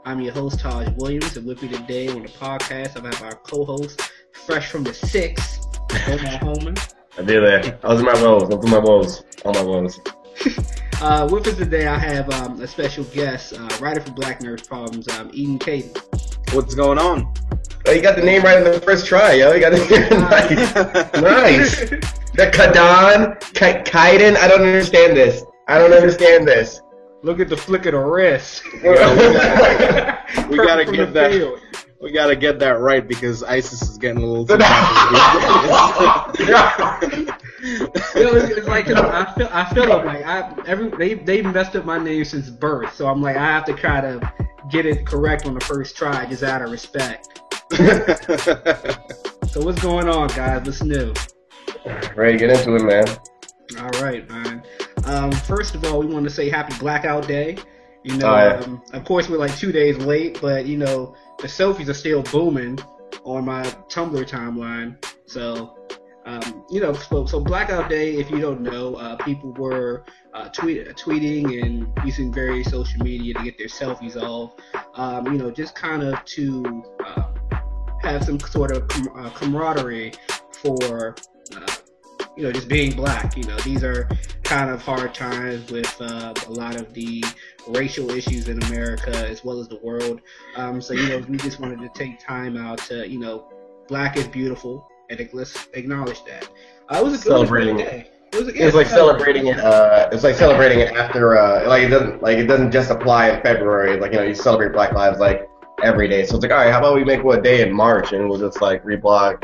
I'm your host, Taj Williams, and with me today on the podcast, I have our co-host, fresh from the 6, Omar Holman. I did that. I was in my woes. I'm in my woes. All my woes. With us today, I have a special guest, writer for Black Nerd Problems, Eden Caden. What's going on? Oh, you got the name right in the first try, yo. You got it. Nice. The Kadan, Kaiden. I don't understand this. Look at the flick of the wrist. We gotta get that. We gotta get that right because ISIS is getting a little too popular. It's like I feel like they messed up my name since birth, so I'm like I have to try to get it correct on the first try just out of respect. So what's going on, guys? What's new? Ready to get into it, man. All right, man. First of all, we want to say Happy Blackout Day. You know, of course we're like 2 days late, but you know the selfies are still booming on my Tumblr timeline. So, you know, so Blackout Day, if you don't know, people were tweeting and using various social media to get their selfies off. You know, just kind of to have some sort of camaraderie for. You know, just being black. You know, these are kind of hard times with a lot of the racial issues in America as well as the world. So, you know, we just wanted to take time out to, you know, black is beautiful, and let's acknowledge that. It was a Celebrating good day. It's like celebrating it. It's like celebrating it after. It doesn't just apply in February. Like, you know, you celebrate Black Lives like every day. So it's like, all right, how about we make one day in March and we'll just like reblock.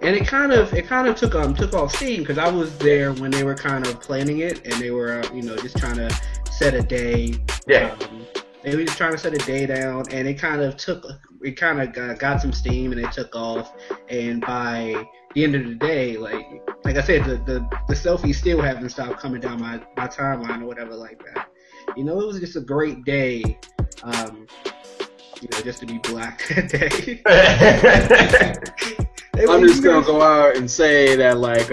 And it kind of took off steam because I was there when they were kind of planning it, and they were you know, just trying to set a day. Yeah. They were just trying to set a day down, and it kind of got some steam, and it took off. And by the end of the day, like I said, the selfies still haven't stopped coming down my timeline or whatever like that. You know, it was just a great day. You know, just to be black that day. I'm just gonna go out and say that like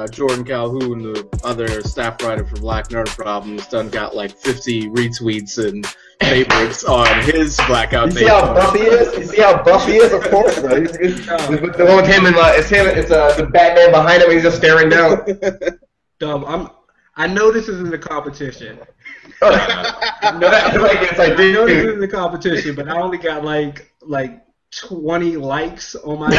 Jordan Calhoun, the other staff writer for Black Nerd Problems, done got like 50 retweets and favorites on his Blackout Day. You see how buff he is? Of course, bro. The one with him and it's the Batman behind him. And he's just staring down. Dub, I know this isn't a competition. I know this isn't a competition, but I only got like 20 likes on my.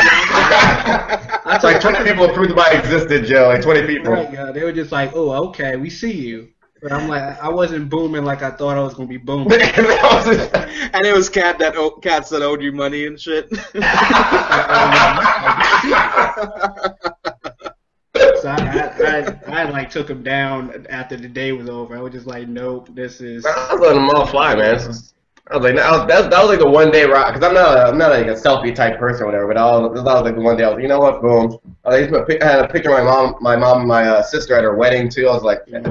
That's like 20 people approved my existence, Joe. Like 20 people. Right, yeah, they were just like, "Oh, okay, we see you." But I'm like, I wasn't booming like I thought I was gonna be booming. And it was cats that owed you money and shit. So I like took him down after the day was over. I was just like, nope, this is. I was letting them all fly, man. I was like, that was like the one day rock, because I'm not like a selfie type person or whatever. But that was like the one day I was like, you know what, boom. I had a picture of my mom and my sister at her wedding too. I was like, send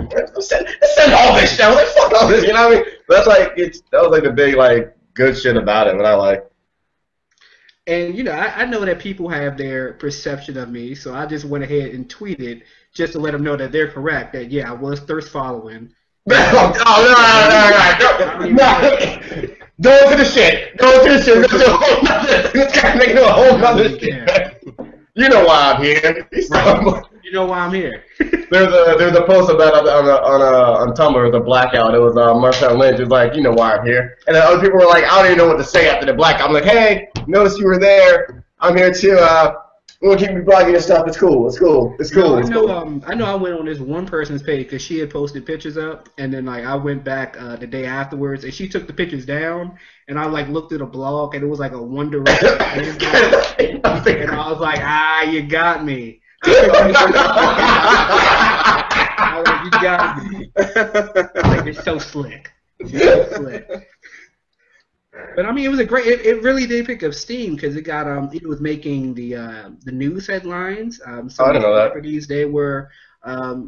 all this shit. I was like, fuck all this, you know what I mean? But that's like that was like the big like good shit about it. But I like. And, you know, I know that people have their perception of me, so I just went ahead and tweeted just to let them know that they're correct, that, yeah, I was thirst following. No. Go to the shit. This guy's making a whole nother shit. You know why I'm here. Right. You know why I'm here. There's a post about on Tumblr, the blackout. It was Marcel Lynch. It was like, you know why I'm here. And then other people were like, I don't even know what to say after the blackout. I'm like, hey, noticed you were there. I'm here too. We'll keep me blogging your stuff. It's cool. I know I went on this one person's page because she had posted pictures up, and then like I went back the day afterwards, and she took the pictures down, and I like looked at a blog, and it was like a One Direction and I was like, you got me. You got me. Like, it's so slick. But I mean, it was a great. It really did pick up steam because it got it was making the news headlines. So I didn't know that. Celebrities, they were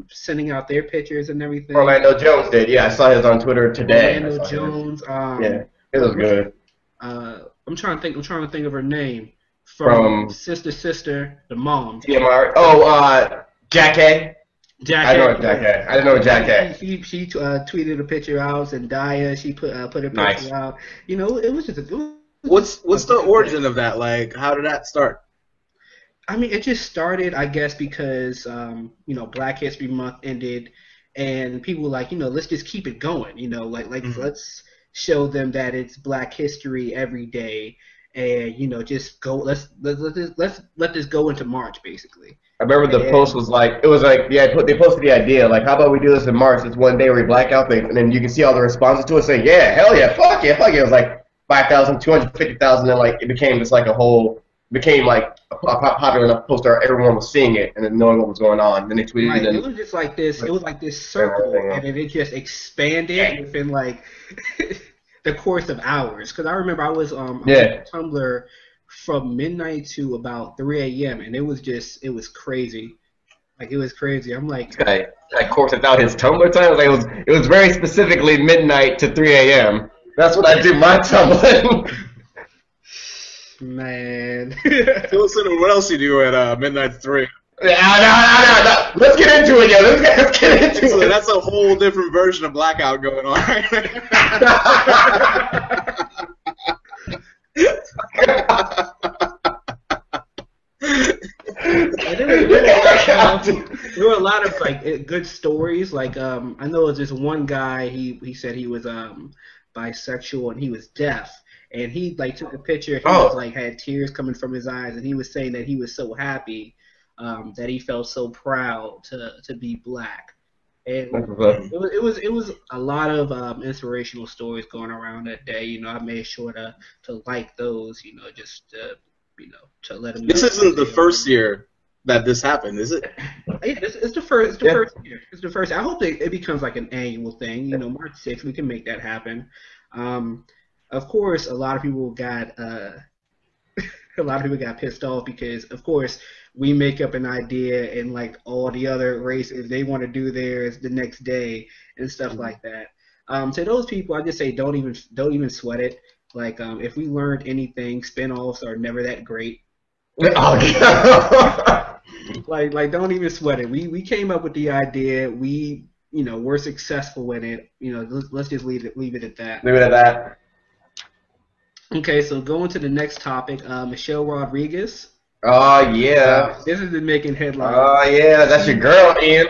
sending out their pictures and everything. Orlando Jones did. Yeah, I saw his on Twitter today. Orlando Jones. Yeah, it was good. I'm trying to think of her name from Sister, the mom. TMR. Oh, Jack A. Jack I know Hay. what Jack Hay. I didn't know what Jack Hay. She tweeted a picture out. Zendaya, she put a picture Nice. out. You know, it was just What's the origin of that? Like, how did that start? I mean, it just started, I guess, because you know, Black History Month ended, and people were like, you know, let's just keep it going. You know, like let's show them that it's Black History every day, and you know, just go. Let's let this go into March, basically. I remember the post was like, they posted the idea, like, how about we do this in March? It's one day where we black out things, and then you can see all the responses to it saying, yeah, hell yeah, fuck yeah, fuck yeah. It was like 5,000, 250,000, and like it became just like a popular enough poster. Everyone was seeing it and then knowing what was going on. Then they tweeted Right. it. It was just like this. It was like this circle, and then it just expanded within like the course of hours. Because I remember I was on Tumblr from midnight to about 3 a.m. and it was crazy. Like, it was crazy. I'm like, That course without his Tumblr time, like, it was very specifically midnight to 3 a.m. That's what I do my Tumblr. man. Listen, what else you do at midnight to 3? No. Let's get into it, yo. Let's get into So it. that's a whole different version of blackout going on. There were a lot of like good stories. Like I know there's this one guy. He said he was bisexual and he was deaf, and he like took a picture. He was like had tears coming from his eyes, and he was saying that he was so happy, that he felt so proud to be black. And it was a lot of inspirational stories going around that day. You know, I made sure to like those. You know, just to let them know. This isn't the first year that this happened, is it? Yeah, it's the first. It's the first year. It's the first. I hope it becomes like an annual thing. You know, March 6th, we can make that happen. Of course, a lot of people got pissed off because, of course, we make up an idea and like all the other races, they want to do theirs the next day and stuff like that. To those people, I just say don't even sweat it. Like, if we learned anything, spin-offs are never that great. like don't even sweat it. We came up with the idea. We're successful in it. You know, let's just leave it at that. Leave it at that. Okay, so going to the next topic, Michelle Rodriguez. Oh yeah. This has been making headlines. Oh yeah, that's your girl, Ian.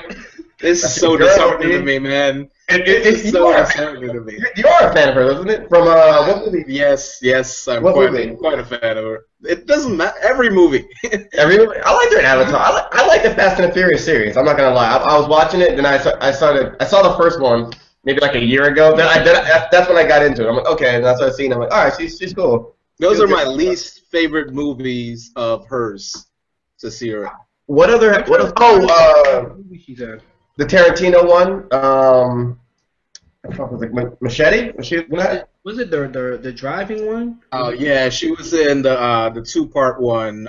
This is so disheartening to me, man. It's so disheartening to me. You are a fan of her, isn't it? From what movie? Yes, I'm quite a fan of her. It doesn't matter. Every movie. Every movie. I like her in Avatar. I like the Fast and the Furious series. I'm not gonna lie. I was watching it, then I saw the first one maybe like a year ago. That's when I got into it. I'm like, okay, and that's what I seen. I'm like, all right, she's cool. Those are my least favorite movies of hers to see her. What other? The Tarantino one. What was it? Machete? Was it the driving one? Oh yeah, she was in the 2-part one.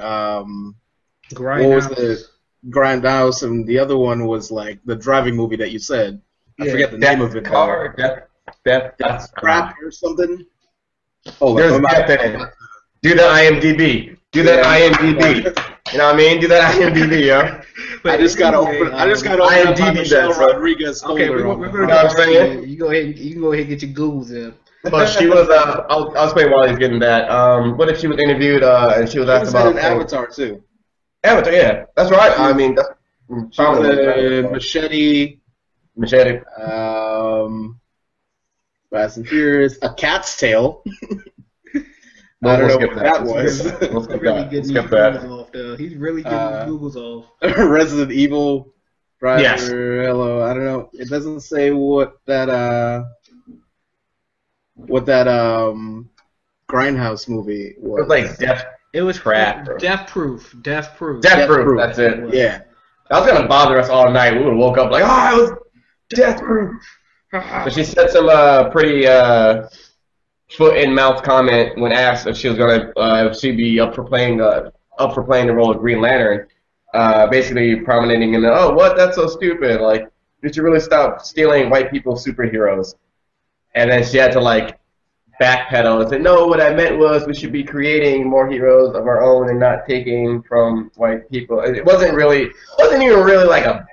Grindhouse, and the other one was like the driving movie that you said. I forget the name of it. Death Trap or something. Oh, there's death in it. Do that IMDb. IMDb. You know what I mean? Do that IMDb, yo. I just gotta open IMDb Michelle Rodriguez. Okay, we're you know what I'm saying? You can go ahead and get your Googles in. But she was. I'll explain while he's getting that. What if she was interviewed and she was asked about Avatar too? Avatar, yeah, that's right. I mean, that's Machete. Fast and Furious. A Cat's Tail. I don't know what that was. We'll skip that. He's really getting his Googles off. Resident Evil. Driver, yes. Hello. I don't know. It doesn't say what that Grindhouse movie was. It was like Death. It was Trap. Death Proof. Death Proof. That's it. Yeah. That was gonna bother us all night. We would have woke up like, it was Death Proof. But she said some pretty foot in mouth comment when asked if she was gonna if she'd be up for playing the role of Green Lantern. Basically prominating in what? That's so stupid. Like, you should really stop stealing white people's superheroes. And then she had to like backpedal and say, no, what I meant was we should be creating more heroes of our own and not taking from white people. It wasn't even really like a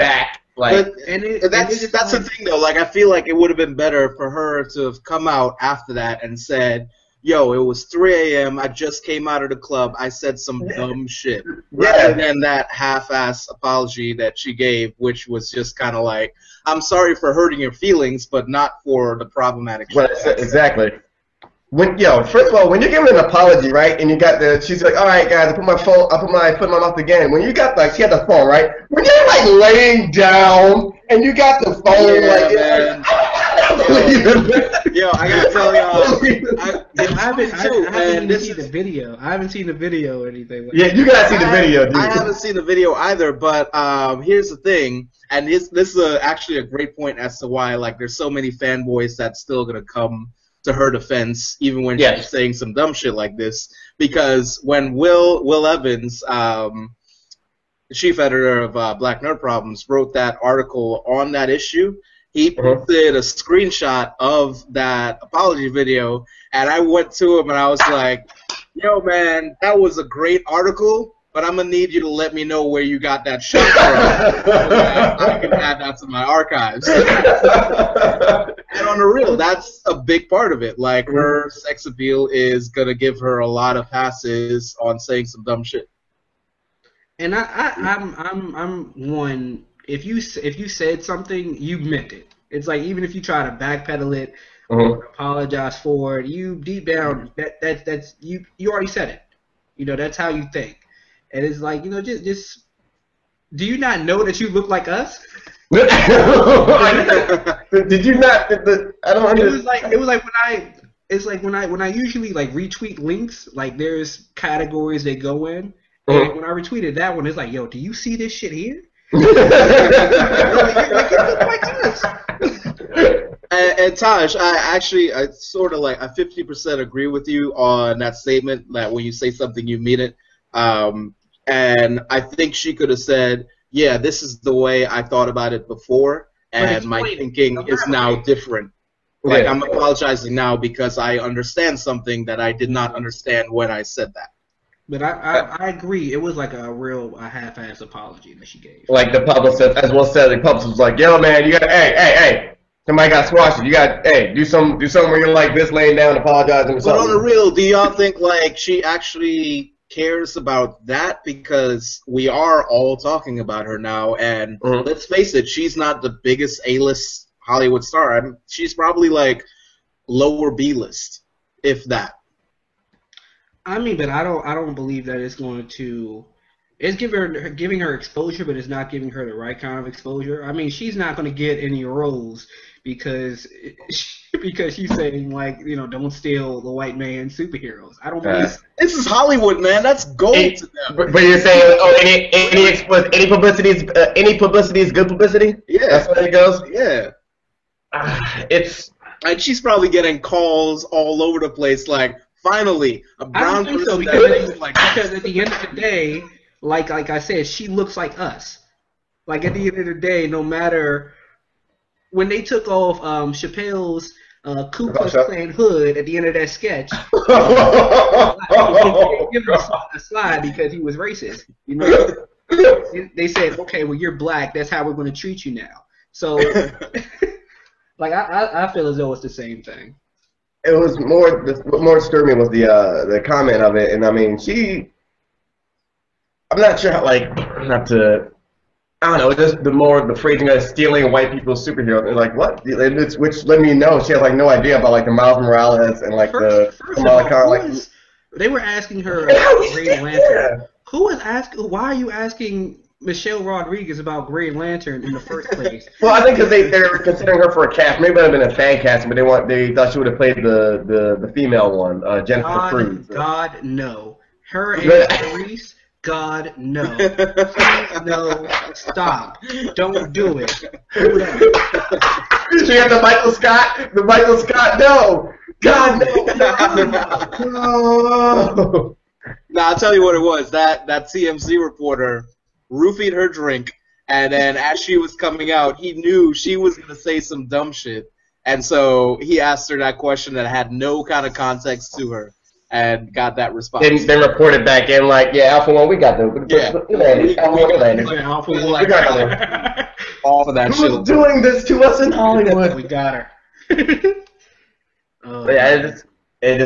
Like, that's the thing though. Like, I feel like it would have been better for her to have come out after that and said, "Yo, it was 3 a.m. I just came out of the club. I said some dumb shit." Rather than that half-ass apology that she gave, which was just kind of like, "I'm sorry for hurting your feelings, but not for the problematic shit." Exactly. First of all, when you're giving an apology, right, and you got she's like, all right, guys, I put my foot in my mouth again. When you got she had the phone, right? When you're like laying down and you got the phone, Yo, I gotta tell y'all, I haven't seen the video. I haven't seen the video or anything. You gotta see the video, dude. I haven't seen the video either, but here's the thing, and this is actually a great point as to why there's so many fanboys that's still gonna come to her defense, even when she's saying some dumb shit like this. Because when Will Evans, chief editor of Black Nerd Problems, wrote that article on that issue, he posted a screenshot of that apology video, and I went to him and I was like, "Yo, man, that was a great article, but I'm gonna need you to let me know where you got that shot from, so that I can add that to my archives." And on the real, that's a big part of it. Like, her sex appeal is gonna give her a lot of passes on saying some dumb shit. And I'm one. If you said something, you meant it. It's like, even if you try to backpedal it or apologize for it, you deep down that's you already said it. That's how you think. And it's like, just do you not know that you look like us? Did you not? I don't understand. It was like when I usually retweet links, there's categories they go in. And when I retweeted that one, it's like, yo, do you see this shit here? You look like us. And Taj, I sort of I 50% agree with you on that statement, that when you say something, you mean it. And I think she could have said, "Yeah, this is the way I thought about it before, and my thinking is now different. I'm apologizing now because I understand something that I did not understand when I said that." But I agree. It was like a half-ass apology that she gave. Like the publicist, as well said, the publicist was like, "Yo, man, you got, hey, somebody got squashed. You got, do something where you're like this, laying down, apologizing or something." But on the real, do y'all think she actually cares about that? Because we are all talking about her now, and let's face it, she's not the biggest A-list Hollywood star. She's probably lower B-list, if that. But I don't believe that it's going to. It's giving her exposure, but it's not giving her the right kind of exposure. She's not going to get any roles because she's saying don't steal the white man's superheroes. I don't believe this is Hollywood, man. That's gold to them. But you're saying, any publicity is good publicity? Yeah, that's the way it goes. Yeah, and she's probably getting calls all over the place, finally, a brown person. So because at the end of the day, like I said, she looks like us. At the end of the day, no matter when they took off Chappelle's Ku Klux Klan hood at the end of that sketch, they gave him a slide because he was racist. They said, "Okay, well, you're black. That's how we're going to treat you now." So, I feel as though it's the same thing. It was more. What more disturbed me was the comment of it, and I'm not sure how, not to. I don't know. Just the phrasing of stealing white people's superheroes. And what? Which let me know she has no idea about the Miles Morales and the Kamala Khan. They were asking her about Green Lantern. Who was asking? Why are you asking Michelle Rodriguez about Green Lantern in the first place? Well, I think because they're considering her for a cast. Maybe it would have been a fan casting, but they thought she would have played the female one, Jennifer Cruz. God, no. Her and Reese. God, no. Please, no. Stop. Don't do it. Do that. She had the Michael Scott. No. God, no. Now, I'll tell you what it was. That CMC reporter roofied her drink, and then as she was coming out, he knew she was going to say some dumb shit. And so he asked her that question that had no kind of context to her, and got that response. Then reported back in Alpha One, we got the Alpha One. all for that shit. Who's doing this to us in Hollywood? We got her. But yeah, it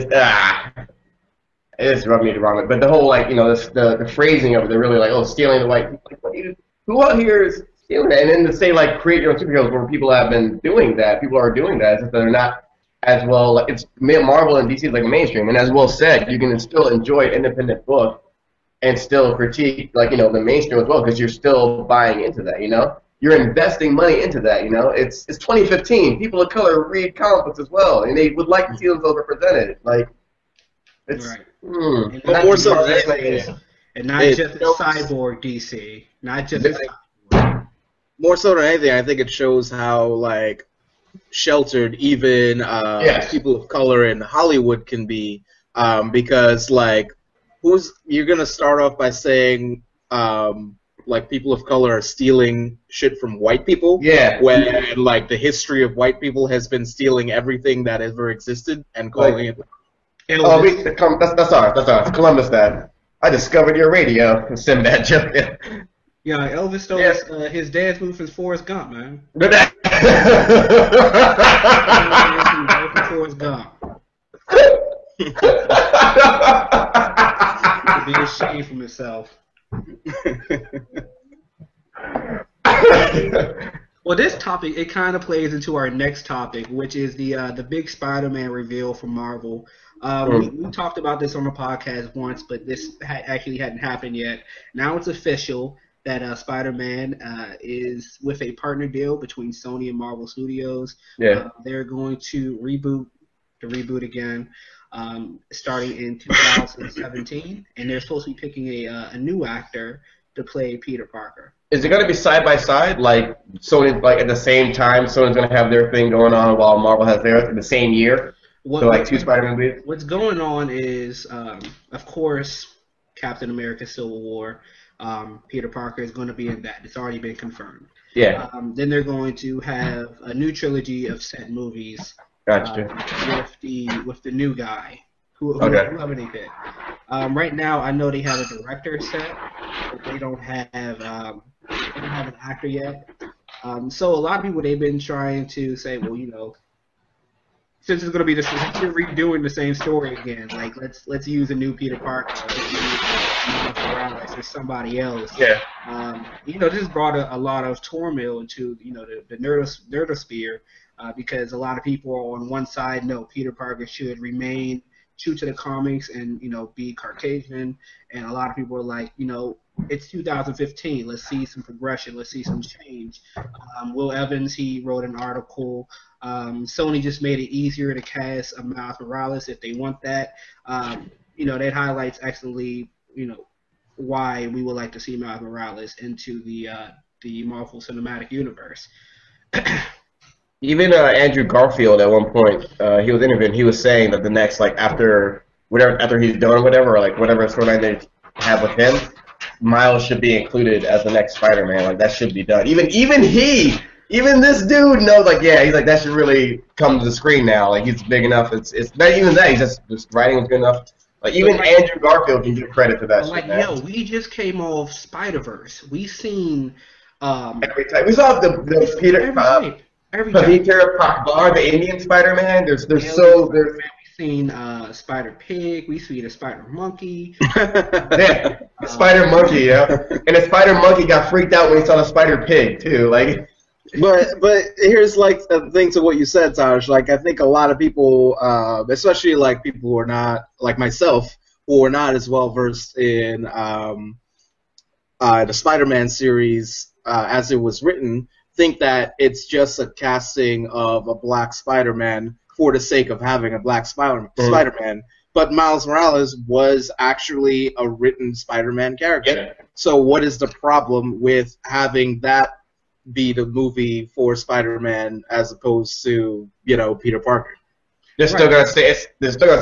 just rubbed me the wrong way. But the whole, like, you know, the phrasing of it, they're really like, oh, stealing the white people. Like, who out here is stealing that? And then to say, like, create your own superheroes where people have been doing that, people are doing that, it's just that they're not as well, like, it's Marvel and DC is like mainstream. And as Will said, you can still enjoy an independent book and still critique, like, you know, the mainstream as well, because you're still buying into that, you know? You're investing money into that, you know? It's 2015. People of color read comic books as well, and they would like to see themselves represented. Like, it's... Right. But more so than anything, and not just the cyborg DC, not just more so than anything, I think it shows how, like, sheltered even people of color in Hollywood can be, because, like, you're gonna start off by saying like people of color are stealing shit from white people, when like the history of white people has been stealing everything that ever existed and calling it. That's ours. Columbus, that. I discovered your radio. Sinbad joke. Yeah, Elvis stole his dad's move from Forrest Gump, man. Forrest Gump. To be ashamed from himself. Well, this topic, it kind of plays into our next topic, which is the big Spider-Man reveal from Marvel. We talked about this on the podcast once, but this actually hadn't happened yet. Now it's official that Spider-Man is with a partner deal between Sony and Marvel Studios. Yeah. They're going to reboot again, starting in 2017, and they're supposed to be picking a new actor to play Peter Parker. Is it going to be side by side, like Sony, like at the same time? Sony's going to have their thing going on while Marvel has theirs in the same year. So like two Spider-Man movies. What's going on is, of course, Captain America: Civil War. Peter Parker is going to be in that. It's already been confirmed. Yeah. Then they're going to have a new trilogy of set movies. Gotcha. With the new guy. Whoever they pick. Right now, I know they have a director set, but they don't have an actor yet. So a lot of people, they've been trying to say, well, you know, since it's going to be you're redoing the same story again, like let's use a new Peter Parker, let's use Miles Morales or somebody else. Yeah. You know, this brought a lot of turmoil into, you know, the nerdosphere, because a lot of people are on one side, no, Peter Parker should remain true to the comics and, you know, be Caucasian, and a lot of people are like, you know, it's 2015, let's see some progression, let's see some change. Will Evans, he wrote an article. Sony just made it easier to cast Miles Morales if they want that. You know, that highlights actually, you know, why we would like to see Miles Morales into the Marvel Cinematic Universe. Even Andrew Garfield at one point, he was interviewing. He was saying that the next, like after he's done or whatever, or like whatever storyline they have with him, Miles should be included as the next Spider-Man. Like that should be done. Even this dude knows. Like he's like that should really come to the screen now. Like he's big enough. It's not even that. He's just writing was good enough. Like even Andrew Garfield can give credit to that. Like shit, we just came off Spider-Verse. We seen every time we saw the Peter. Peter Parker, the Indian Spider-Man. We've seen Spider Pig. We've seen a Spider Monkey. Yeah, Spider Monkey, yeah. And the Spider Monkey got freaked out when he saw the Spider Pig too. Like, but here's like a thing to what you said, Taj. Like, I think a lot of people, especially like people who are not like myself, who are not as well versed in the Spider-Man series as it was written, think that it's just a casting of a black Spider-Man for the sake of having a black Spider-Man. But Miles Morales was actually a written Spider-Man character. Yeah. So what is the problem with having that be the movie for Spider-Man as opposed to, you know, Peter Parker? They're still gonna say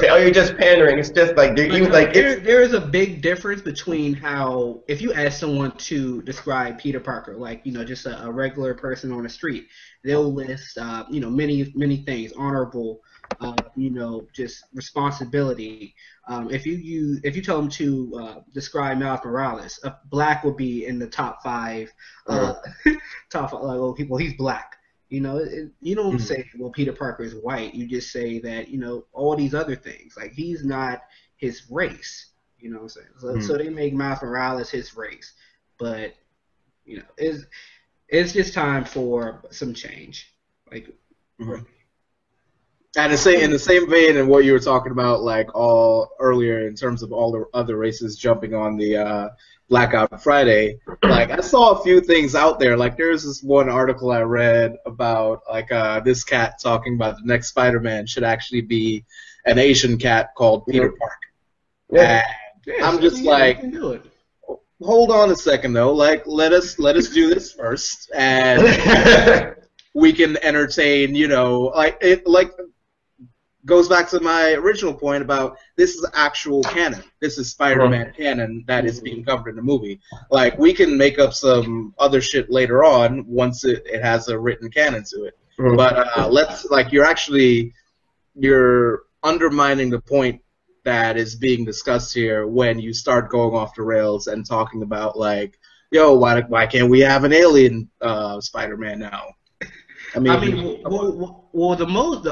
oh, you're just pandering. It's just like there is a big difference between how, if you ask someone to describe Peter Parker, like, you know, just a regular person on the street, they'll list you know, many things: honorable, just responsibility. If you tell them to describe Miles Morales, black will be in the top 5. Well, he's black. You don't say, well, Peter Parker is white. You just say that, all these other things. Like, he's not his race. You know what I'm saying? So they make Miles Morales his race. But, it's just time for some change. Like, and in the same vein in what you were talking about, like, all earlier in terms of all the other races jumping on the Blackout Friday, like, I saw a few things out there. Like, there's this one article I read about, like, this cat talking about the next Spider-Man should actually be an Asian cat called Peter Parker. Yeah. I'm just like, hold on a second, though. Like, let us do this first, and we can entertain, goes back to my original point about this is actual canon. This is Spider-Man canon that is being covered in the movie. Like, we can make up some other shit later on once it has a written canon to it. But you're undermining the point that is being discussed here when you start going off the rails and talking about, like, yo, why can't we have an alien Spider-Man now? The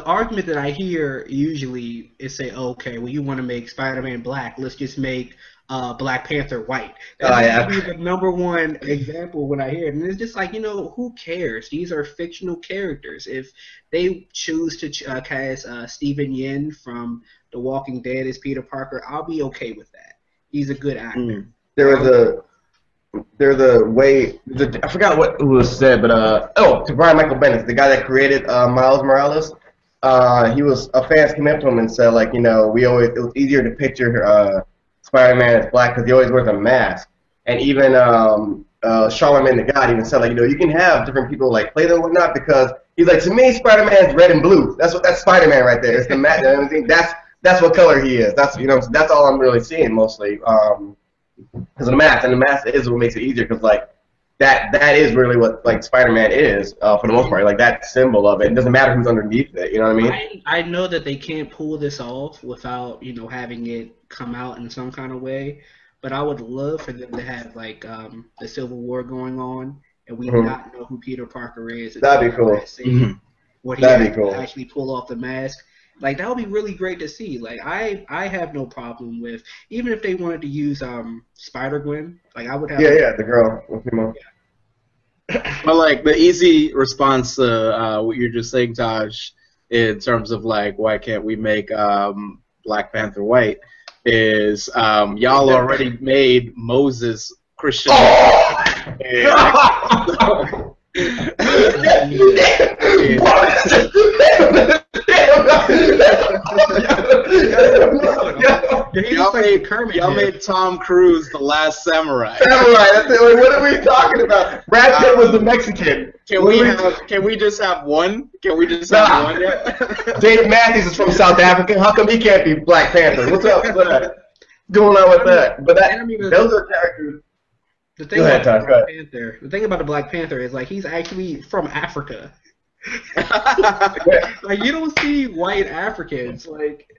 argument that I hear usually is say, okay, well, you want to make Spider-Man black, let's just make Black Panther white. That's the number one example when I hear it. And it's just like, who cares? These are fictional characters. If they choose to cast Stephen Yen from The Walking Dead as Peter Parker, I'll be okay with that. He's a good actor. I forgot what was said, but to Brian Michael Bendis, the guy that created Miles Morales, fans came up to him and said, like, it was easier to picture Spider-Man as black because he always wears a mask, and even Charlemagne the God even said, like, you can have different people like play them and whatnot because he's like, to me, Spider-Man is red and blue. That's Spider-Man right there. It's the mask. That's what color he is. That's that's all I'm really seeing mostly. Because of the mask, and the mask is what makes it easier. Because like that is really what like Spider-Man is for the most part. Like that symbol of it. It doesn't matter who's underneath it. You know what I mean? I know that they can't pull this off without having it come out in some kind of way. But I would love for them to have like the Civil War going on, and we not know who Peter Parker is. That'd be cool. That'd be cool. Actually pull off the mask. Like, that would be really great to see. Like, I have no problem with, even if they wanted to use Spider-Gwen, like, I would have... Yeah, the girl with him. But, like, the easy response to what you're just saying, Taj, in terms of, like, why can't we make Black Panther white, is y'all already made Moses Christian. Y'all made Tom Cruise the last samurai. What are we talking about? Brad Pitt was the Mexican. Can we just have one? Can we just have one? Yeah? Dave Matthews is from South Africa. How come he can't be Black Panther? What's up with that? Going on with that? But those are characters. The thing about the Black Panther is, like, he's actually from Africa. Like, you don't see white Africans. Like,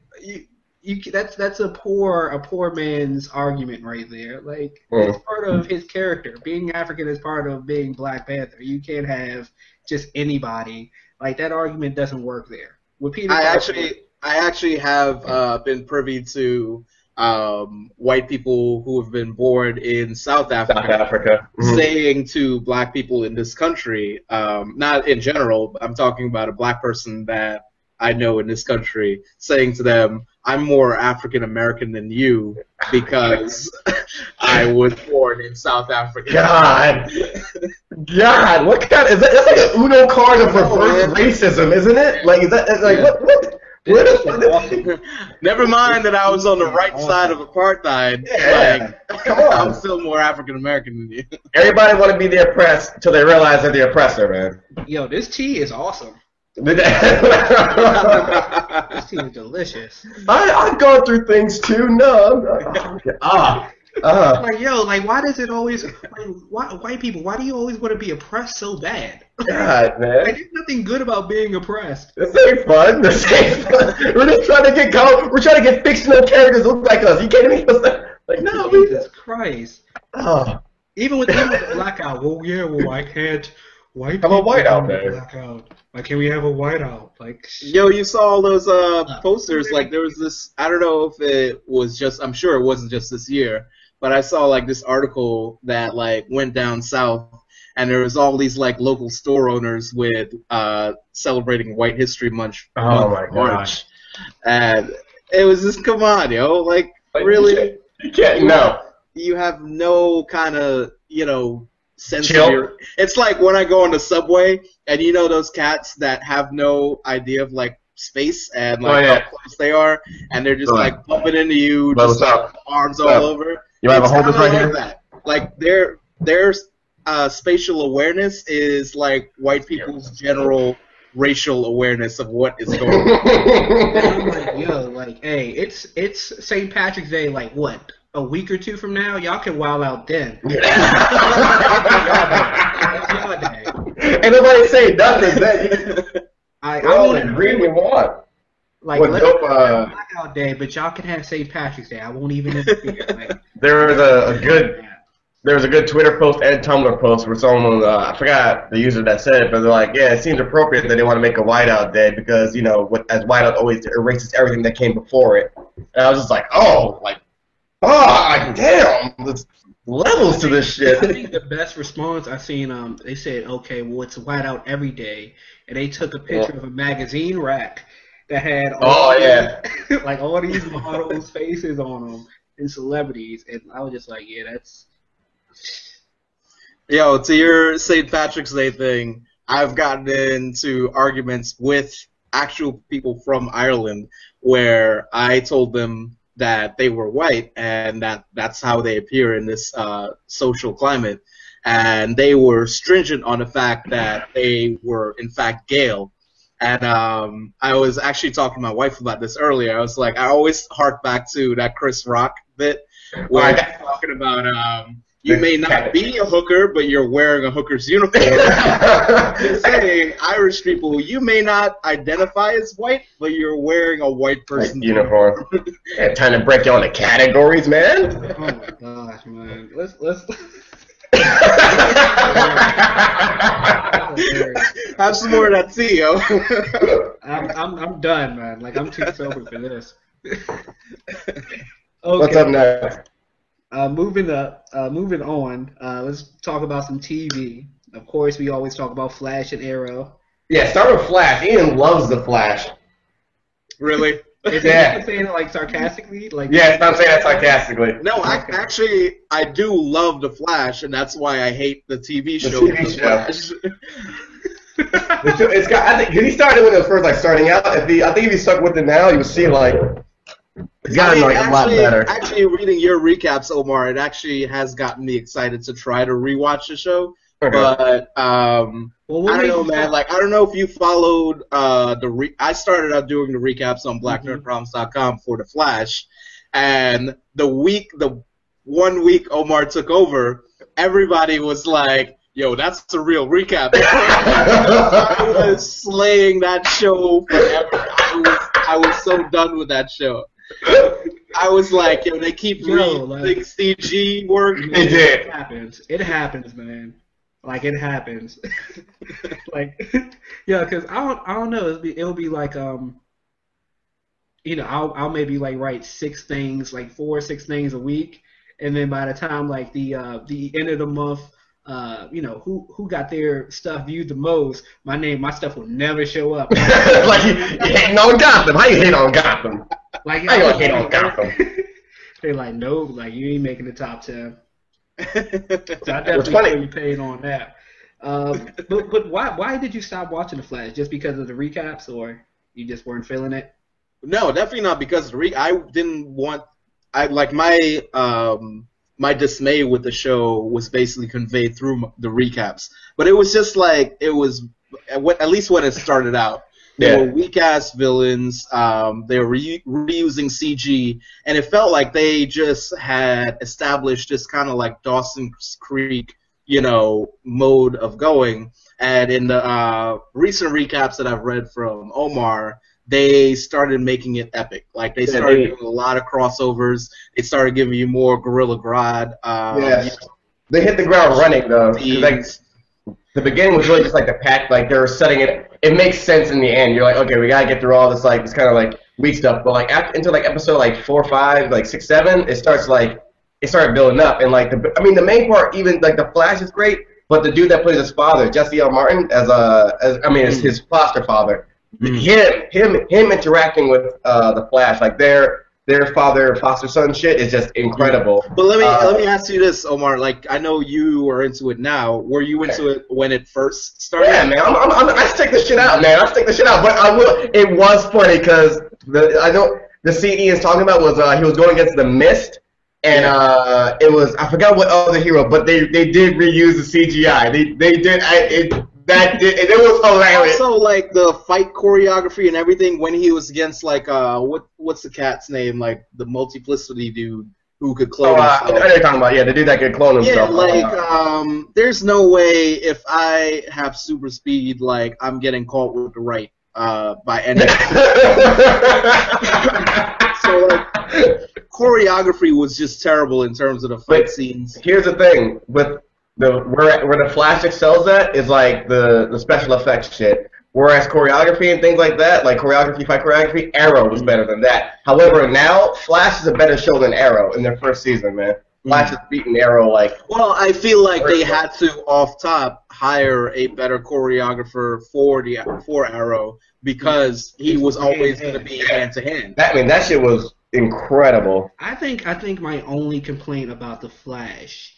that's a poor man's argument right there. Like, it's part of his character. Being African is part of being Black Panther. You can't have just anybody. Like, that argument doesn't work there. With Peter I actually have been privy to white people who have been born in South Africa. Saying to black people in this country, not in general, I'm talking about a black person that I know in this country, saying to them, I'm more African American than you because I was born in South Africa. God, what kind of, that's like an Uno card of reverse racism, isn't it? Like, is that like what? Never mind that I was on the right side of apartheid. Yeah, like, come on. I'm still more African American than you. Everybody want to be the oppressed until they realize they're the oppressor, man. Yo, this tea is awesome. This tea is delicious. I've gone through things too. No. Like, yo, like, why does it always, like, white people, why do you always want to be oppressed so bad? God, man. Like, there's nothing good about being oppressed. This ain't fun. This ain't fun. We're just trying to get we're trying to get fictional characters look like us. You kidding me? Like, no, Jesus Christ. Oh. Even with the blackout, why can't white have a people whiteout have day? Blackout? Why can't we have a whiteout? Like, yo, you saw all those posters. Like, there was this. I don't know if it was just. I'm sure it wasn't just this year, but I saw like this article that like went down south, and there was all these like local store owners with celebrating White History Month. Oh my March, and it was just come on, yo, like really. You can't. No. You have no kind of sense Chill. of your. It's like when I go on the subway, and you know those cats that have no idea of like space and like how close they are, and they're just like bumping into you, just like arms all over. You want to hold this right here? That. Like their spatial awareness is like white people's general racial awareness of what is going on. And I'm like, yo, like, hey, it's St. Patrick's Day, like what? A week or two from now, y'all can wild out then. Ain't nobody say nothing then. I all agree we want. Like, let's have Blackout Day, but y'all can have St. Patrick's Day. I won't even interfere. Like, there was a good Twitter post and Tumblr post where someone, I forgot the user that said it, but they're like, yeah, it seems appropriate that they want to make a whiteout day because, as whiteout always erases everything that came before it. And I was just like, damn, there's levels to this shit. I think the best response I seen, they said, okay, well, it's whiteout every day. And they took a picture of a magazine rack that had all like all these models' faces on them and celebrities. And I was just like, yeah, that's... Yo, to your St. Patrick's Day thing, I've gotten into arguments with actual people from Ireland where I told them that they were white and that's how they appear in this social climate. And they were stringent on the fact that they were, in fact, Gael. And I was actually talking to my wife about this earlier. I was like, I always hark back to that Chris Rock bit where he's talking about you may not be a hooker, but you're wearing a hooker's uniform. They're saying, Irish people, you may not identify as white, but you're wearing a white person's uniform. Yeah, trying to break you on the categories, man. Oh my gosh, man. Let's have some more of that tea, yo. I'm done, man. Like, I'm too sober for this. Okay. What's up next? Moving on, let's talk about some TV. Of course, we always talk about Flash and Arrow. Yeah, start with Flash. Ian loves the Flash. Really? Is that saying it like sarcastically? Like, yeah, I'm saying that sarcastically. No, I do love the Flash, and that's why I hate the TV show. Flash. It's got. I think he started when it was first starting out. I think if he stuck with it now, you would see it's gotten a lot better. Actually, reading your recaps, Omar, it actually has gotten me excited to try to rewatch the show. Okay. But I don't know, man. Like, I don't know if you followed I started out doing the recaps on BlackNerdProblem.com for the Flash, and the 1 week Omar took over, everybody was like, yo, that's the real recap. I was slaying that show forever. I was so done with that show. I was like, yo, they keep doing CG work. It did. It happens, man. Like, it happens. Like, yeah, because I don't know. It'll be like, I'll maybe write 4 or 6 things a week, and then by the time the end of the month, who got their stuff viewed the most, my stuff will never show up. Like you hating on Gotham. How you hate on Gotham? Like, how you hate on Gotham? They're like, no, like, you ain't making the top 10. So I definitely feel you paid on that. But why did you stop watching The Flash? Just because of the recaps, or you just weren't feeling it? No, definitely not because of the I didn't want. My dismay with the show was basically conveyed through the recaps. But it was just at least when it started out, They were weak-ass villains. They were reusing CG, and it felt like they just had established this kind of like Dawson's Creek, mode of going. And in the recent recaps that I've read from Omar, they started making it epic. Like, they started doing a lot of crossovers. They started giving you more Gorilla Grodd. They hit the ground running, though. Like, the beginning was really just like the pack, like they were setting it. It makes sense in the end. You're like, okay, we gotta get through all this, like, this kind of like weak stuff. But like into like episode like 4, 5, like 6, 7, it started building up. And like the main part, even like the Flash is great, but the dude that plays his father, Jesse L. Martin, as his foster father, him interacting with the Flash, like their father foster son shit is just incredible. But let me ask you this, Omar. Like, I know you are into it now. Were you into it when it first started? Yeah, man. I stick the shit out, man. But I will. It was funny because the scene Ian's talking about was he was going against the Mist, and it was, I forgot what other hero, but they did reuse the CGI. They did. It was hilarious. Also, like, the fight choreography and everything when he was against, like, what's the cat's name? Like, the multiplicity dude who could clone himself. I know you're talking about, the dude that could clone himself. Yeah, like, there's no way if I have super speed, like, I'm getting caught with the right by any. So, like, choreography was just terrible in terms of the fight scenes. Here's the thing with where the Flash excels at is like the special effects shit. Whereas choreography and things like that, like fight choreography, Arrow was better than that. However, now Flash is a better show than Arrow in their first season, man. Flash has beaten Arrow like. Well, I feel like they had to off top hire a better choreographer for Arrow because he was always going to be hand to hand. That shit was incredible. I think my only complaint about the Flash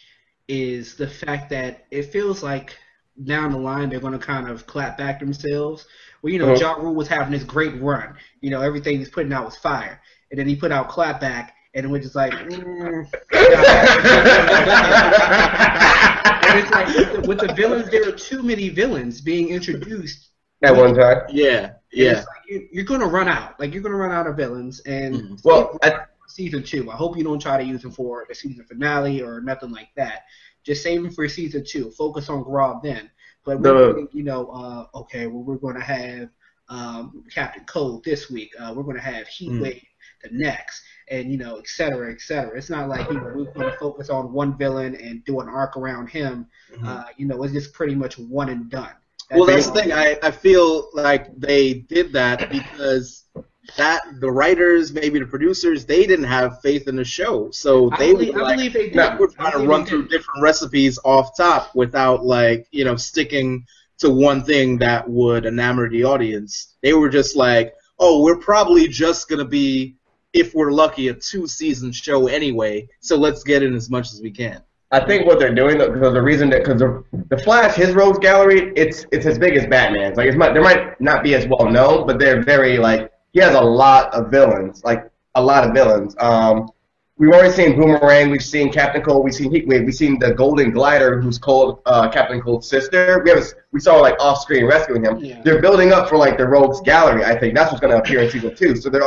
is the fact that it feels like down the line they're going to kind of clap back themselves. Well, Ja Rule was having this great run. Everything he's putting out was fire. And then he put out Clapback, and it was just like, And it's like, with the villains, there are too many villains being introduced. At one time? Yeah. Like, you're going to run out. Like, you're going to run out of villains. And season 2. I hope you don't try to use them for the season finale or nothing like that. Just save them for season 2. Focus on Grodd then. But we're going to have Captain Cold this week. We're going to have Heatwave the next, and et cetera, et cetera. It's not like we're going to focus on one villain and do an arc around him. It's just pretty much one and done. That's the thing. I feel like they did that because the writers, maybe the producers, they didn't have faith in the show, so they were trying to run through different recipes off top without sticking to one thing that would enamor the audience. They were just like, oh, we're probably just gonna be, if we're lucky, a 2-season show anyway, so let's get in as much as we can. I think what they're doing, because the Flash, his rogues gallery, it's as big as Batman's. Like, they might not be as well known, but they're very he has a lot of villains, We've already seen Boomerang, we've seen Captain Cold, we've seen Heatwave, we've seen the Golden Glider, who's called Captain Cold's sister. We saw off-screen rescuing him. Yeah. They're building up for the rogues gallery. I think that's what's going to appear in season 2. So they're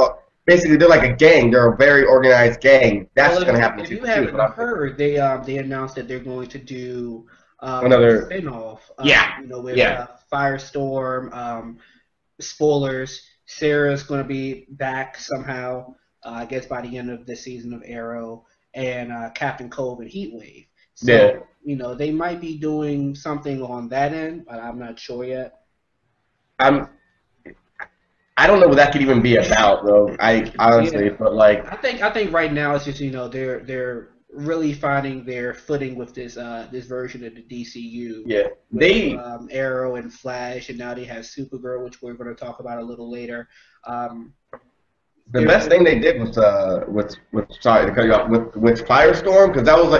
like a gang. They're a very organized gang. That's what's going to happen in season 2. If you haven't heard, they announced that they're going to do another spin-off. With Firestorm. Spoilers. Sarah's going to be back somehow, I guess by the end of this season of Arrow, and Captain Cold and Heatwave. So, they might be doing something on that end, but I'm not sure yet. I don't know what that could even be about, though. I honestly, but I think right now it's just they're really finding their footing with this version of the DCU. Yeah, with, Arrow and Flash, and now they have Supergirl, which we're going to talk about a little later. The best thing they did was sorry to cut you off, with Firestorm, because that was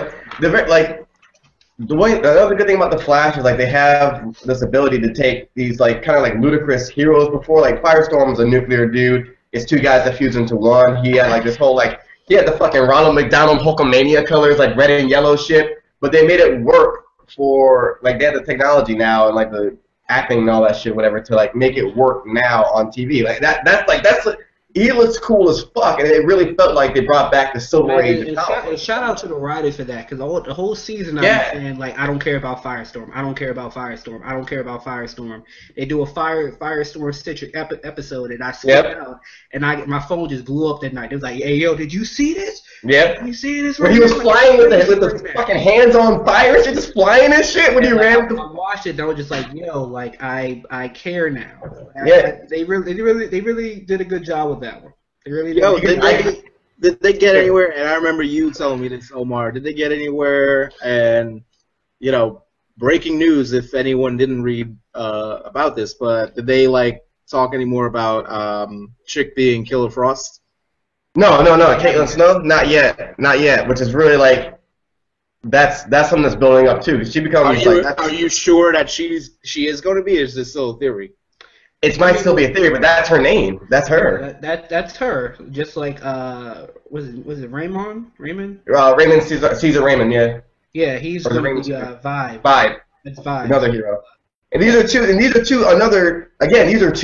the other good thing about the Flash is they have this ability to take these kind of ludicrous heroes before. Firestorm's a nuclear dude. It's 2 guys that fuse into one. He had this whole he had the fucking Ronald McDonald Hulkamania colors, red and yellow shit, but they made it work for, they have the technology now and, acting and all that shit, whatever, to like make it work now on TV. Like that's he looks cool as fuck, and it really felt like they brought back the silver age of comic books. Shout out to the writers for that, because the whole season I'm saying, like, I don't care about Firestorm. I don't care about Firestorm. I don't care about Firestorm. They do a Firestorm-centric episode, and I swear out, and my phone just blew up that night. It was like, hey, yo, did you see this? Yep. Did you see this? Where he was flying with the fucking hands on fire, shit, just flying and shit when he ran. I watched it, and I was just like, yo, like, I care now. They really did a good job with that one. They really did. Yo, did they get anywhere? And I remember you telling me this, Omar. Did they get anywhere? And, you know, breaking news if anyone didn't read about this, but did they, like, talk any more about Chick being Killer Frost? No. Caitlin Snow, not yet. Which is really like that's something that's building up too. Because she becomes Are you sure that she is going to be? Or is this still a theory? It might still be a theory, but that's her name. That's her. That's her. Just like was it Raymond? Raymond Caesar Raymond. Yeah. Yeah, he's going to be Vibe. Vibe. It's Vibe. Another hero. And these are two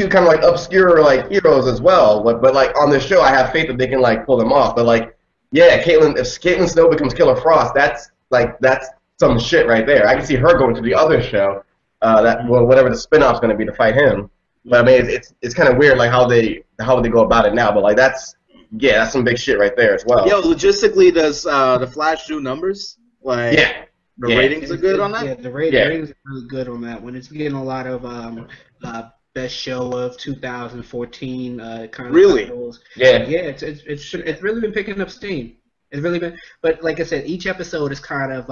kind of like obscure like heroes as well. But like on this show, I have faith that they can like pull them off. But like, yeah, if Caitlin Snow becomes Killer Frost, that's some shit right there. I can see her going to the other show, whatever the spinoff's going to be to fight him. But I mean, it's kind of weird like how they go about it now. But like that's some big shit right there as well. Yo, logistically, does the Flash do numbers? Like, the ratings are good on that? Yeah, the ratings are really good on that one. It's getting a lot of best show of 2014 kind of titles. Yeah. Yeah, it's really been picking up steam. It's really been, but like I said, each episode is kind of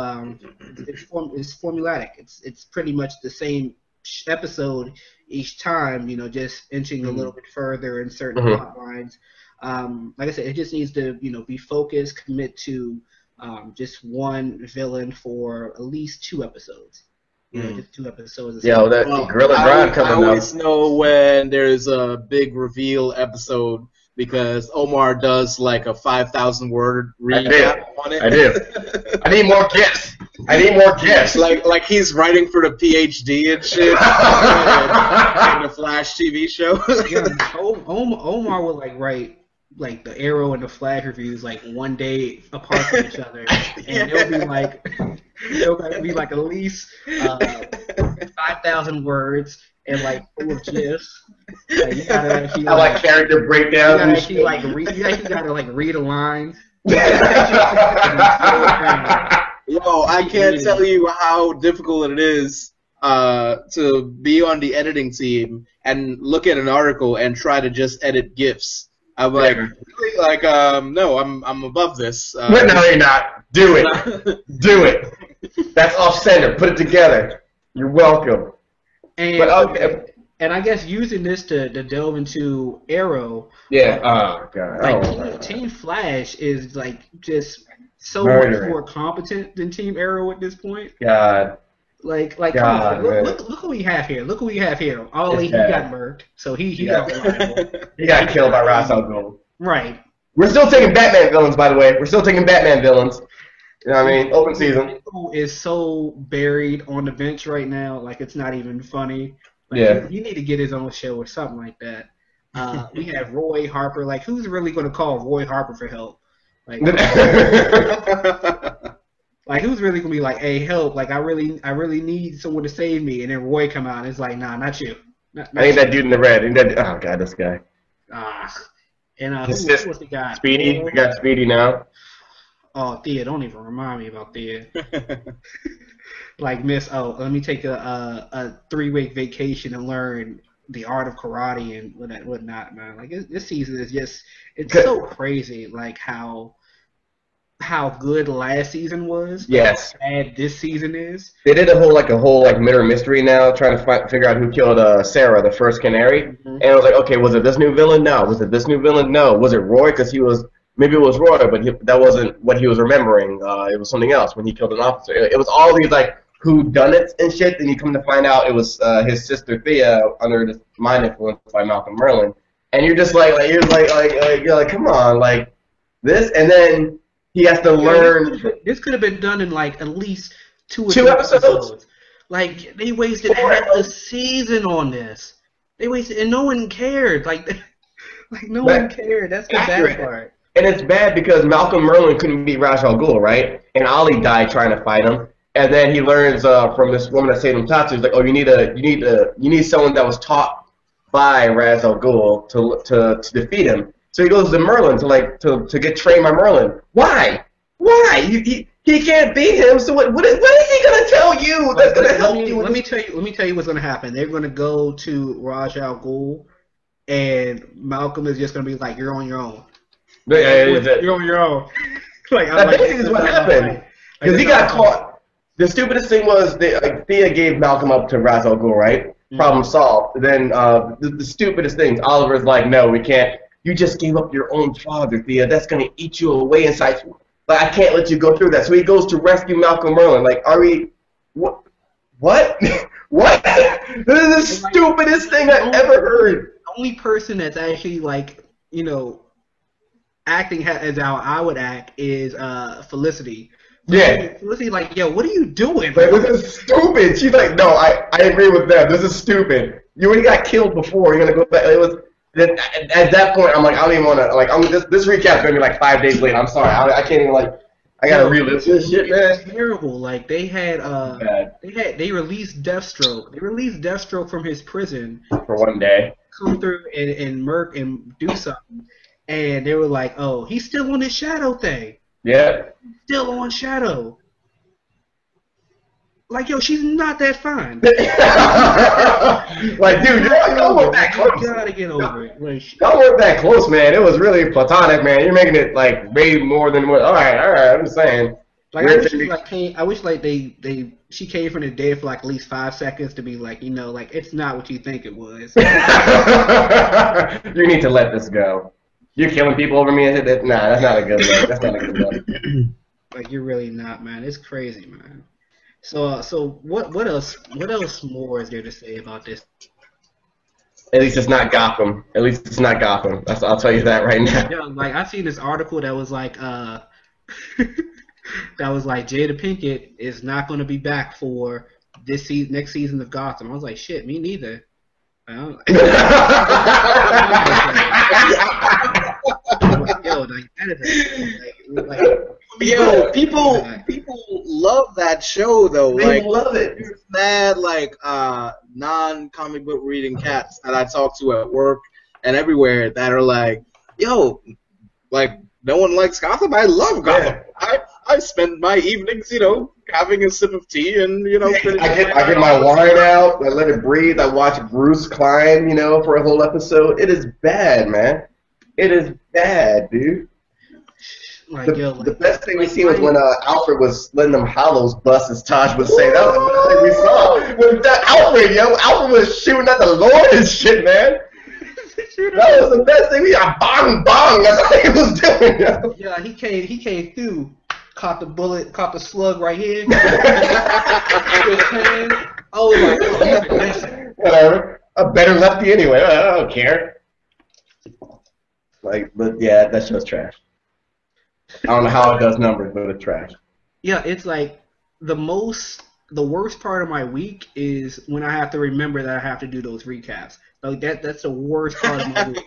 it's formulaic. It's pretty much the same episode each time, you know, just inching a little bit further in certain plot lines. Like I said, it just needs to, you know, be focused, commit to just one villain for at least 2 episodes. You know, just 2 episodes. Yeah, that Gorilla Grodd coming up. I always know when there's a big reveal episode because Omar does like a 5,000-word recap on it. I do. I need more gifts. Like he's writing for the PhD and shit in the Flash TV show. Omar would like write like the Arrow and the Flash reviews like one day apart from each other, and it'll be like at least 5,000 words and like full of gifs. Like, you gotta actually like character breakdowns. You actually gotta like read a line. Yo, I can't tell you how difficult it is to be on the editing team and look at an article and try to just edit GIFs. I'm like, really? Like, no, I'm above this. No, you're not. Do it. Do it. That's off center. Put it together. You're welcome. And I guess using this to delve into Arrow. Yeah. Oh god. Like Team Flash is like just so much more competent than Team Arrow at this point. God. Like God, look who we have here. Look who we have here. Ollie, he got murked, so he got he got killed by Ra's al Ghul. Right. We're still taking Batman villains, by the way. We're still taking Batman villains. You know what I mean? Open season. Is so buried on the bench right now, like it's not even funny. Like, yeah. You need to get his own show or something like that. We have Roy Harper. Like, who's really going to call Roy Harper for help? Like, like who's really going to be like, hey, help? Like, I really need someone to save me. And then Roy come out and it's like, nah, not you. Not I think that dude in the red. Oh god, this guy. And who was the guy? Speedy. We got Speedy now. Oh, Thea, don't even remind me about Thea. Like, let me take a 3-week vacation and learn the art of karate and whatnot, man. Like, this season is just, it's so crazy, like, how good last season was. Yes. How bad this season is. They did a whole murder mystery now, trying to figure out who killed Sarah, the first canary. Mm-hmm. And I was like, okay, was it this new villain? No. Was it this new villain? No. Was it Roy? Because maybe it was Roy, but that wasn't what he was remembering. It was something else when he killed an officer. It was all these like whodunits and shit. And you come to find out it was his sister Thea under the mind influence by Malcolm Merlyn. And you're just like you're like, come on, like this, and then he has to learn. This could have been done in like at least two episodes. Like they wasted half the season on this. They wasted, and no one cared. Like no one cared. That's the bad part. And it's bad because Malcolm Merlin couldn't beat Ra's al Ghul, right? And Ali died trying to fight him. And then he learns from this woman that saved him, Tatsu. He's like, oh, you need someone that was taught by Ra's al Ghul to defeat him. So he goes to Merlin to get trained by Merlin. Why? He can't beat him. So what is he gonna tell you that's gonna help you? Let me tell you what's gonna happen. They're gonna go to Ra's al Ghul, and Malcolm is just gonna be like, "You're on your own." You're on your own. I think this is what happened because he got caught. The stupidest thing was Thea gave Malcolm up to Ra's al Ghul, right? Mm-hmm. Problem solved. Then the stupidest things. Oliver's like, "No, we can't. You just gave up your own father, Thea. That's gonna eat you away inside you. Like, I can't let you go through that." So he goes to rescue Malcolm Merlin. Like, are we? What? What? This is the stupidest thing I've ever heard. The only person that's actually acting as how I would act is Felicity. Yeah. Felicity, like, yo, what are you doing? Like, this is stupid. She's like, no, I agree with them. This is stupid. You already got killed before. You're gonna go back. It was. At that point, I'm like, I don't even want to, this recap's going to be like 5 days late. I'm sorry. I can't even, I got to relive this shit, man. It's terrible. Like, they released Deathstroke. They released Deathstroke from his prison. For one day. Come through and murk and do something. And they were like, oh, he's still on his Shadow thing. Yeah. Still on Shadow. Like, yo, she's not that fine. Like, dude, y'all weren't that close. You gotta get over it. Y'all weren't that close, man. It was really platonic, man. You're making it, way more than what... All right, I'm just saying. Like, I wish she came from the dead for, at least 5 seconds to be like, it's not what you think it was. You need to let this go. You're killing people over me and nah, that's not a good look. That's not a good look. Like, you're really not, man. It's crazy, man. So what else more is there to say about this? At least it's not Gotham. I'll tell you that right now. Yeah, I've seen this article that was that was like Jada Pinkett is not going to be back for this next season of Gotham. I was like, shit, me neither. People love that show though. They love it. There's mad non-comic book reading cats that I talk to at work and everywhere that are like, yo, no one likes Gotham. I love Gotham. Yeah. I spend my evenings, having a sip of tea and I get my wine out. I let it breathe. I watch Bruce climb, for a whole episode. It is bad, man. It is bad, dude. The best thing we seen was when Alfred was letting them Hollows bust, as Taj would say. That was the best thing we saw. With that Alfred, Alfred was shooting at the Lord and shit, man. That was the best thing. Bong, bong. That's what he was doing. Yeah, he came through. Caught the bullet, caught the slug right here. Oh my God. Whatever. A better lefty anyway. I don't care. But yeah, that show's trash. I don't know how it does numbers, but it's trash. Yeah, it's the worst part of my week is when I have to remember that I have to do those recaps. That's the worst part of my week.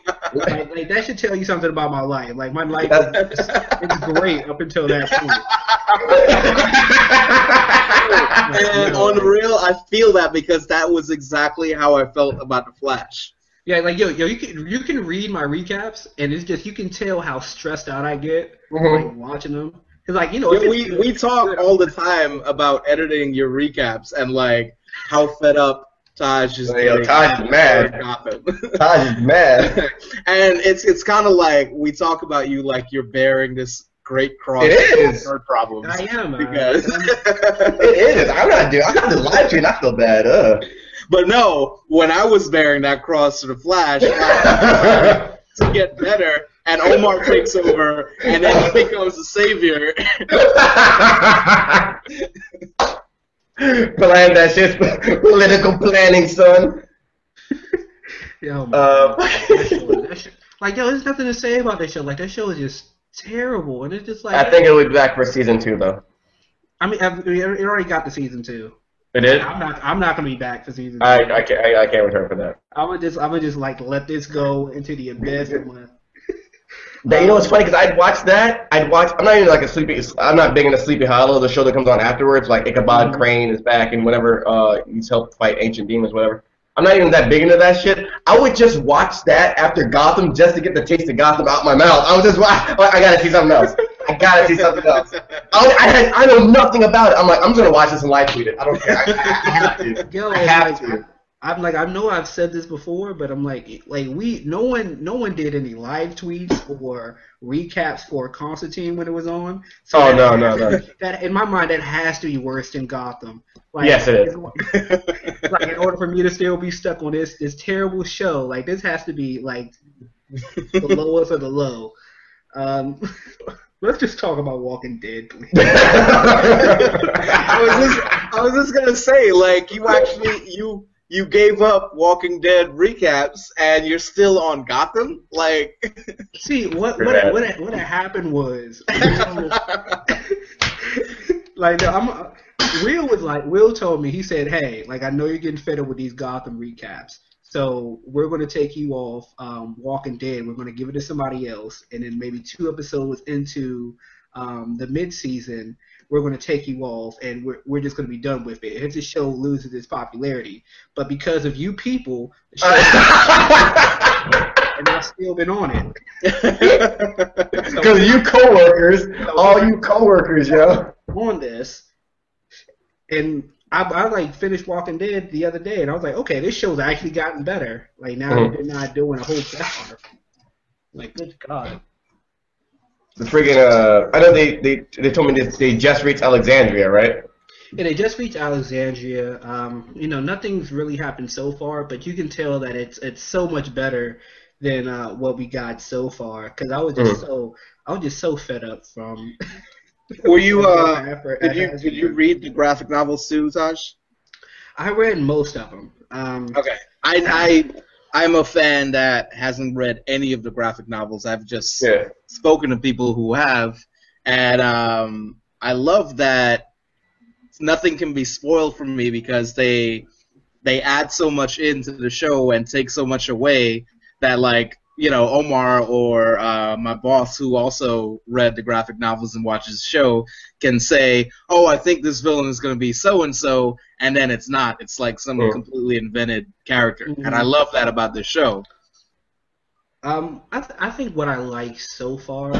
That should tell you something about my life. My life it's great up until that point. And on the real, I feel that because that was exactly how I felt about The Flash. Yeah, you can read my recaps, and it's just you can tell how stressed out I get watching them. Cause we talk all the time about editing your recaps and how fed up Taj is getting. Taj is mad. Taj is mad. And it's kind of we talk about you like you're bearing this great cross. It is. Problems. I am. Because it is. I'm not the live stream. I feel bad. But no, when I was bearing that cross to the Flash, to get better, and Omar takes over, and then he becomes the savior. Plan that shit. Political planning, son. Yo, that show, there's nothing to say about that show. That show is just terrible, and it's just I think it'll be back for season 2, though. I mean, it already got to season 2. It is. I'm not gonna be back for season 2. I can't return for that. I'm gonna just like let this go into the abyss. You know what's funny? Because I'd watch that. I'm not even like I'm not big into Sleepy Hollow, the show that comes on afterwards. Like Ichabod Crane is back and whatever. He's helped fight ancient demons, whatever. I'm not even that big into that shit. I would just watch that after Gotham just to get the taste of Gotham out my mouth. I was just I gotta see something else. I know nothing about it. I'm like, I'm gonna watch this and live tweet it. I don't care. I have to. Yo, I have to. I'm like, I know I've said this before, but I'm like no one did any live tweets or recaps for Constantine when it was on. So no. That in my mind, that has to be worse than Gotham. Like, yes, it is. Like, in order for me to still be stuck on this terrible show, like this has to be like the lowest of the low. Let's just talk about Walking Dead, please. I was just gonna say, like, you gave up Walking Dead recaps and you're still on Gotham? Like, see, what had happened was, like, Will told me, he said, hey, like, I know you're getting fed up with these Gotham recaps, so we're going to take you off Walking Dead. We're going to give it to somebody else, and then maybe 2 episodes into the mid-season, we're going to take you off, and we're just going to be done with it. If the show loses its popularity, but because of you people, the show and I've still been on it. Because you coworkers, all you coworkers, yo, on this, and I like finished Walking Dead the other day, and I was like, okay, this show's actually gotten better. Like now they're not doing a whole death arc. Like, good God. The friggin' I know they told me they just reached Alexandria, right? Yeah, they just reached Alexandria. Nothing's really happened so far, but you can tell that it's so much better than what we got so far. Because I was just so fed up from. Were you did you read the graphic novels too, Taj? I read most of them. Okay, I'm a fan that hasn't read any of the graphic novels. I've just spoken to people who have, and I love that nothing can be spoiled for me because they add so much into the show and take so much away that, like, Omar or my boss, who also read the graphic novels and watches the show, can say, oh, I think this villain is going to be so-and-so, and then it's not. It's like some completely invented character. Mm-hmm. And I love that about the show. I think what I like so far,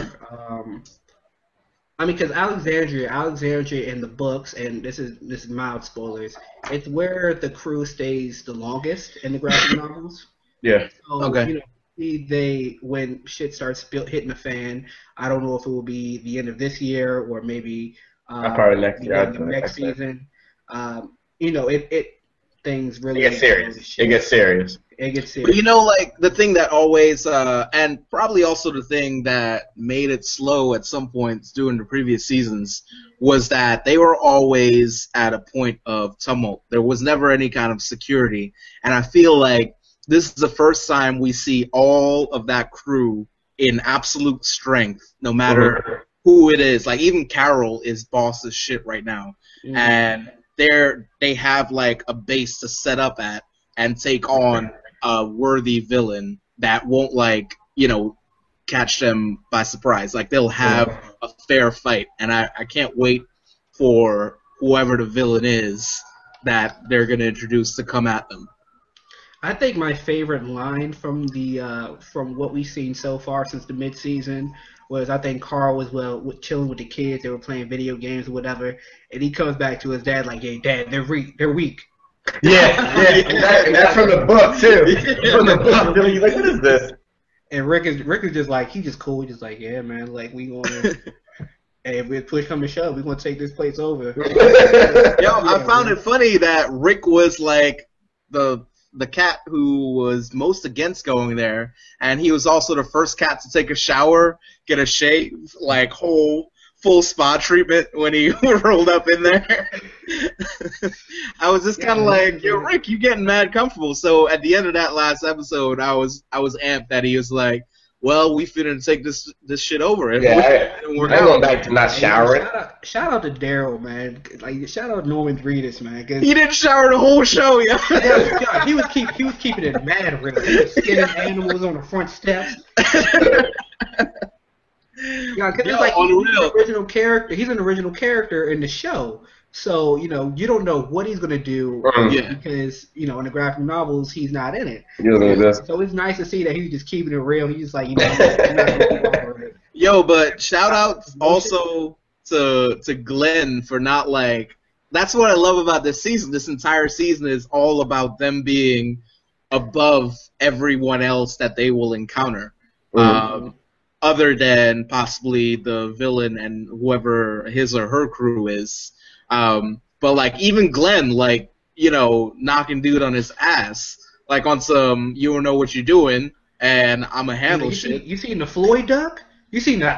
because Alexandria in the books, and this is mild spoilers, it's where the crew stays the longest in the graphic novels. Yeah. So, okay. When shit starts hitting the fan, I don't know if it will be the end of this year or maybe probably next year, next season. Things really It gets serious. But like the thing that always and probably also the thing that made it slow at some points during the previous seasons was that they were always at a point of tumult. There was never any kind of security, and I feel like this is the first time we see all of that crew in absolute strength, no matter who it is. Like, even Carol is boss as shit right now. Mm-hmm. And they have, like, a base to set up at and take on a worthy villain that won't, like, catch them by surprise. Like, they'll have a fair fight. And I can't wait for whoever the villain is that they're going to introduce to come at them. I think my favorite line from from what we've seen so far since the mid-season was, I think Carl was chilling with the kids. They were playing video games or whatever, and he comes back to his dad like, "Hey, Dad, they're weak." Yeah, and that's from the book too. From the book, Billy, like, what is this? And Rick is just like, he's just cool. He's just like, yeah, man, like, we gonna. Hey, if we push come to shove, we're gonna take this place over. I found it funny that Rick was like the cat who was most against going there, and he was also the first cat to take a shower, get a shave, like full spa treatment when he rolled up in there. I was just kind of like, yo, Rick, you getting mad comfortable. So at the end of that last episode, I was amped that he was like, well, we finna take this shit over. And I'm going back to not showering. Shout out to Daryl, man. Like, shout out to Norman Reedus, man. He didn't shower the whole show, yeah, he was keeping it mad real. He was skinning animals on the front steps. Yeah, because it's like he's an original character. He's an original character in the show. So, you don't know what he's going to do because, in the graphic novels, he's not in it. So it's nice to see that he's just keeping it real. He's just like, I'm not going to keep over it. Yo, but shout out also to Glenn for not, like, that's what I love about this season. This entire season is all about them being above everyone else that they will encounter. Other than possibly the villain and whoever his or her crew is. But like even Glenn, like, knocking dude on his ass, like on some you don't know what you're doing and I'ma handle shit. You seen the Floyd duck? You seen the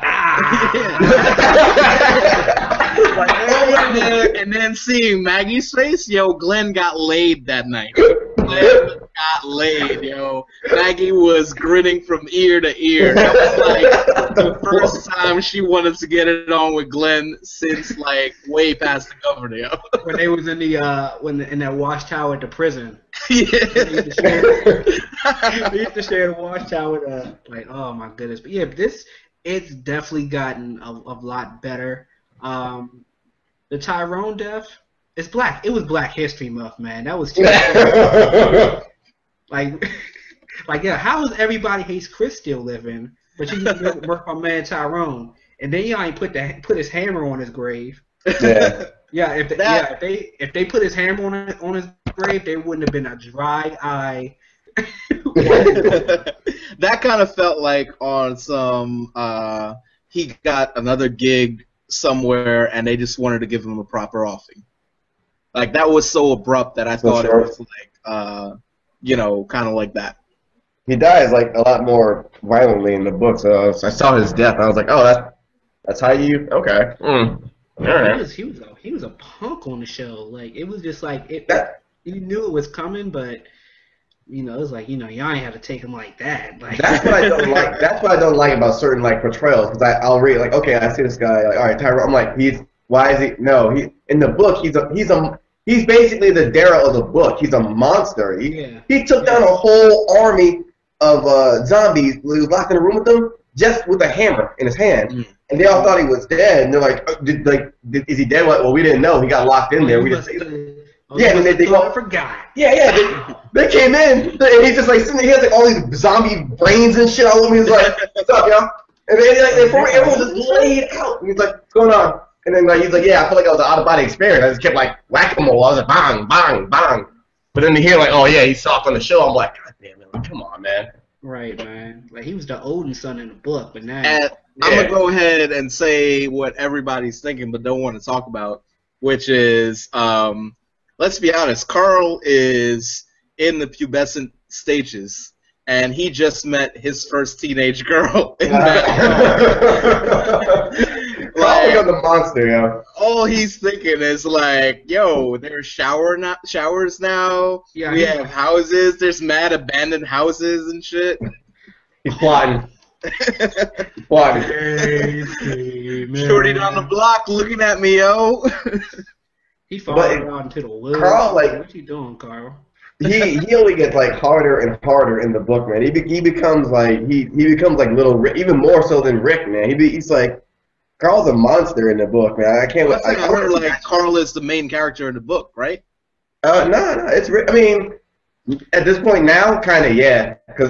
and then seeing Maggie's face, Glenn got laid that night. Glenn got laid, Maggie was grinning from ear to ear. That was like the first time she wanted to get it on with Glenn since like way past the governor, When they was in the in that watchtower at the prison. Yeah. They used to share the watchtower. Like, oh my goodness, but yeah, it's definitely gotten a lot better. The Tyrone death, it's black. It was Black History Month, man. That was too like, yeah. How is everybody hates Chris still living, but you work my man Tyrone, and then y'all ain't put his hammer on his grave. Yeah. If they put his hammer on his grave, there wouldn't have been a dry eye. That kind of felt like on some he got another gig somewhere and they just wanted to give him a proper offing. Like that was so abrupt that I thought it was like kind of like that. He dies like a lot more violently in the book, so I saw his death. I was like, oh, that's how you okay. All right. He was a punk on the show. Like it was just like you knew it was coming, but it was like y'all ain't have to take him like that. Like that's what I don't like. That's what I don't like about certain like portrayals because I'll read like okay, I see this guy like all right, Tyrone. I'm like why is he? No, he in the book he's basically the Daryl of the book. He's a monster. He took down a whole army of zombies. He was locked in a room with them just with a hammer in his hand. And they all thought he was dead. And they're like, is he dead? Well, we didn't know. He got locked in there. We didn't see him. And they forgot. They came in, and he's just like sitting there. He has like all these zombie brains and shit all over him. He's like, what's up, yo? And then everyone just laid out. And he's like, what's going on? And then he's like, yeah, I felt like it was an out-of-body experience. I just kept like whack-a-mole. I was like, bang, bang, bang. But then to hear like, oh yeah, he's soft on the show. I'm like, god damn it, like, come on, man. Right, man. Like he was the Odin son in the book, but now I'm gonna go ahead and say what everybody's thinking, but don't want to talk about, which is, let's be honest, Carl is in the pubescent stages, and he just met his first teenage girl in that. Probably on the monster, yo. All he's thinking is like, yo, there's showers now. Yeah, we have houses. There's mad abandoned houses and shit. He's plotting. Shorty down the block looking at me, yo. He falling out into the woods. Carl, like, what you doing, Carl? he only gets like harder and harder in the book, man. He becomes like he becomes like little Rick, even more so than Rick, man. He's like Carl's a monster in the book, man. I can't. I heard like Carl is the main character in the book, right? No, it's Rick. I mean, at this point now, kind of yeah, because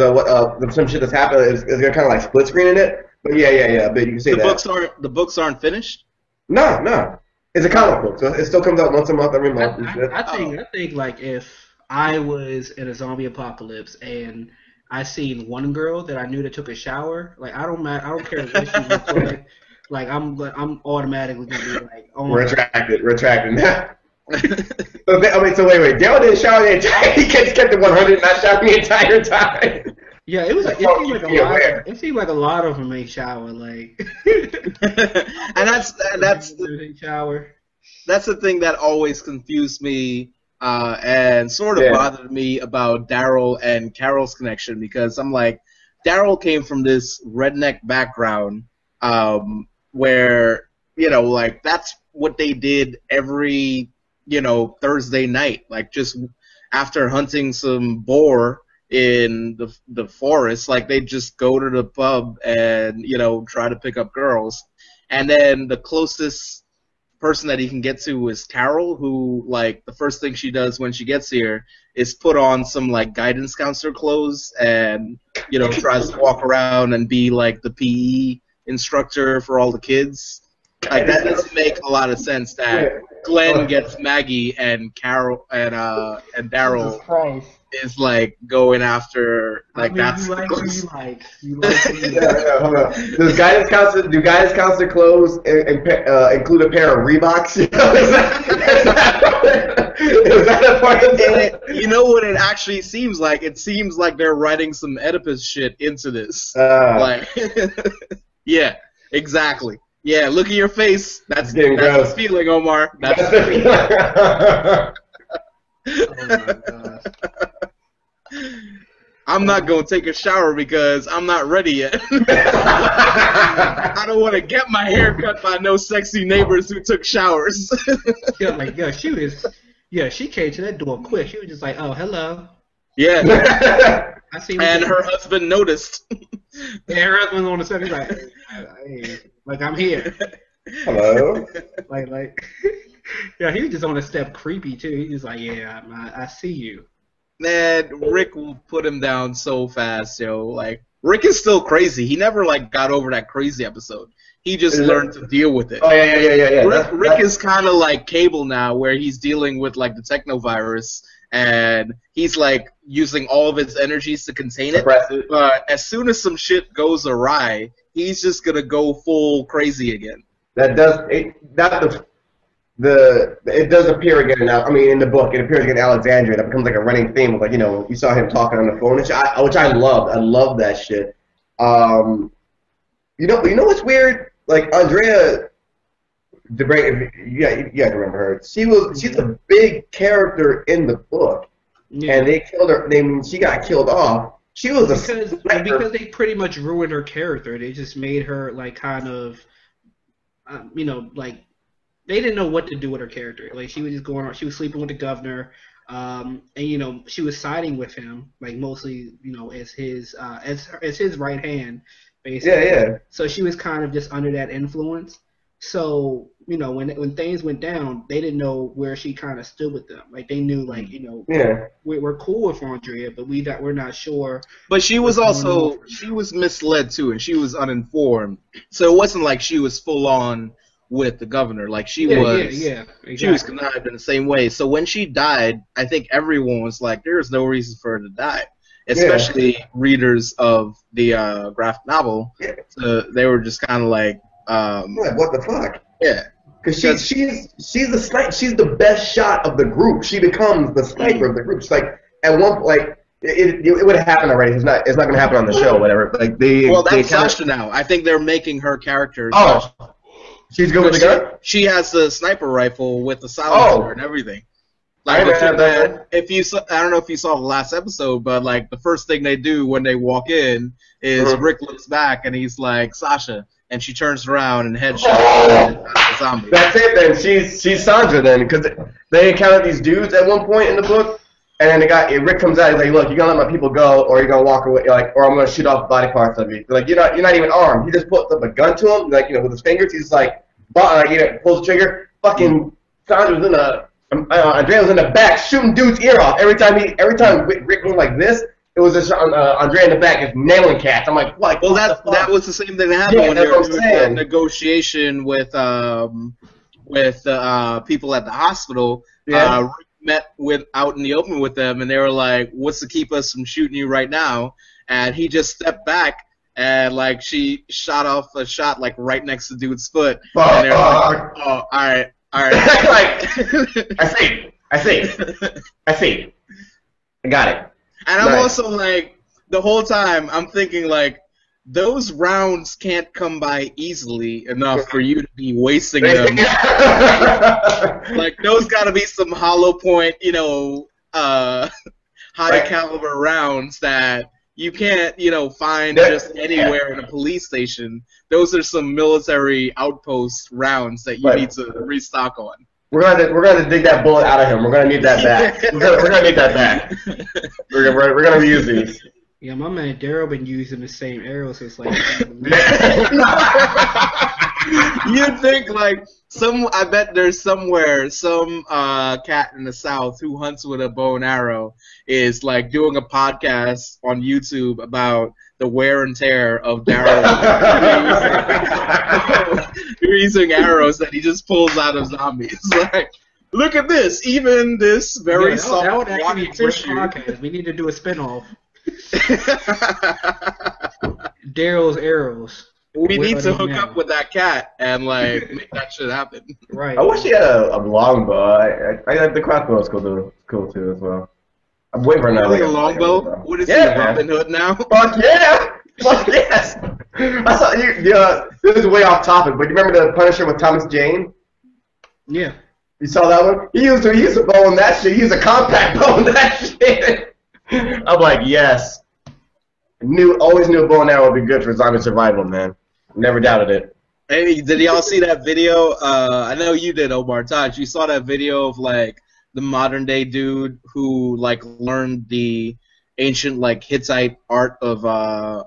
some shit that's happened is gonna kind of like split screening it. But yeah. But you can say the books aren't finished. No. It's a comic book, so it still comes out once a month, every month. I think like if I was in a zombie apocalypse and I seen one girl that I knew that took a shower, like I don't care what she looks like I'm automatically gonna be like, oh my retracted. So wait. Daryl didn't shower the entire. He kept the 100, not showering the entire time. Yeah, it seemed like a lot of them ain't shower, like. And that's shower. That's the thing that always confused me and sort of bothered me about Daryl and Carol's connection, because I'm like, Daryl came from this redneck background, where, you know, like, that's what they did every, you know, Thursday night. Like, just after hunting some boar in the forest, like, they just go to the pub and, you know, try to pick up girls. And then the closest person that he can get to is Carol, who, like, the first thing she does when she gets here is put on some, like, guidance counselor clothes and, you know, tries to walk around and be, like, the PE instructor for all the kids. Like, that doesn't make a lot of sense that Glenn gets Maggie and Carol and Daryl is, like, going after, like, I mean, that's you like the who close. you like. You like who you Yeah, like. yeah, hold on. Do guidance counselor clothes include a pair of Reeboks? You know, is that a part of it? You know what it actually seems like? It seems like they're writing some Oedipus shit into this. Like, yeah, exactly. Yeah, look at your face. That's the feeling, Omar. That's the feeling. Oh my god. I'm not going to take a shower because I'm not ready yet. I don't want to get my hair cut by no sexy neighbors who took showers. She came to that door quick. She was just like, "Oh, hello." Yeah. I see. And her husband noticed. And her husband on the set. He's like, "Hey, like I'm here." Hello. Like, yeah, he was just on a step creepy too. He was like, "Yeah, I see you." Man, Rick will put him down so fast, yo. Like, Rick is still crazy. He never, like, got over that crazy episode. He just learned to deal with it. Oh, yeah. Rick is kind of like Cable now, where he's dealing with, like, the technovirus, and he's, like, using all of his energies to contain it. But as soon as some shit goes awry, he's just gonna go full crazy again. It does appear again in the book. It appears again in Alexandria. That becomes like a running theme. Like, you know, you saw him talking on the phone, which I loved. I love that shit. You know what's weird? Like, Andrea DeBray, you guys remember her. She's a big character in the book, and they killed her. She got killed off. She was because they pretty much ruined her character. They just made her like kind of, like. They didn't know what to do with her character. Like, she was just going on. She was sleeping with the governor, and she was siding with him, like, mostly, as his right hand, basically. Yeah. So she was kind of just under that influence. So when things went down, they didn't know where she kind of stood with them. Like, they knew, like, we're cool with Andrea, but we're not sure. But she was misled too, and she was uninformed. So it wasn't like she was full on with the governor. Like, she was exactly. She was connived in the same way. So when she died, I think everyone was like, there's no reason for her to die, especially readers of the graphic novel. So they were just kind of like, what the fuck? Yeah, because she's the sniper. She's the best shot of the group. She becomes the sniper of the group. She's like, at one like it would have happened already. It's not going to happen on the show, whatever. Like that's Sasha now. I think they're making her character. She's good with the gun? She has the sniper rifle with the silencer and everything. Like, I don't know if you saw the last episode, but, like, the first thing they do when they walk in is Rick looks back and he's like, Sasha, and she turns around and headshots the zombie. That's it then. She's Sandra then, because they encountered these dudes at one point in the book, and then Rick comes out. He's like, "Look, you're gonna let my people go, or you're gonna walk away, or I'm gonna shoot off body parts of you." Like, you're not even armed. He just puts up a gun to him, like, with his fingers. He's like, pulls the trigger. Fucking Sandra's Andrea was in the back shooting dude's ear off every time Rick went like this. It was just Andrea in the back just nailing cats. I'm like, what? Well, that was the same thing that happened when they were doing the negotiation with people at the hospital. Rick met out in the open with them, and they were like, "What's to keep us from shooting you right now?" And he just stepped back, and like she shot off a shot like right next to dude's foot. And they were like, "Oh, all right." Like, I see. I got it. And I'm also like, the whole time I'm thinking like, those rounds can't come by easily enough for you to be wasting them. Like, those got to be some hollow point, high caliber rounds that you can't, find just anywhere in a police station. Those are some military outpost rounds that you need to restock on. We're gonna dig that bullet out of him. We're gonna need that back. We're gonna need that back. We're gonna reuse these. Yeah, my man Daryl been using the same arrows since like. You'd think like I bet there's somewhere some cat in the South who hunts with a bow and arrow is like doing a podcast on YouTube about the wear and tear of Daryl using arrows that he just pulls out of zombies. Like, look at this, even this very soft that would actually be a great tissue. podcast. We need to do a spinoff. Daryl's arrows. We need to hook up with that cat and like make that shit happen. Right. I wish he had a longbow. I like the crossbow is cool too as well. I'm waiting for another. A longbow? What is he, Robin Hood now? Fuck yeah! Fuck yes! I saw you. This is way off topic, but you remember the Punisher with Thomas Jane? Yeah. You saw that one? He used a bow in that shit. He used a compact bow in that shit. I'm like, yes. Always knew a bow and arrow would be good for zombie survival, man. Never doubted it. Hey, did y'all see that video? I know you did, Omar Taj. You saw that video of like the modern day dude who like learned the ancient like Hittite art of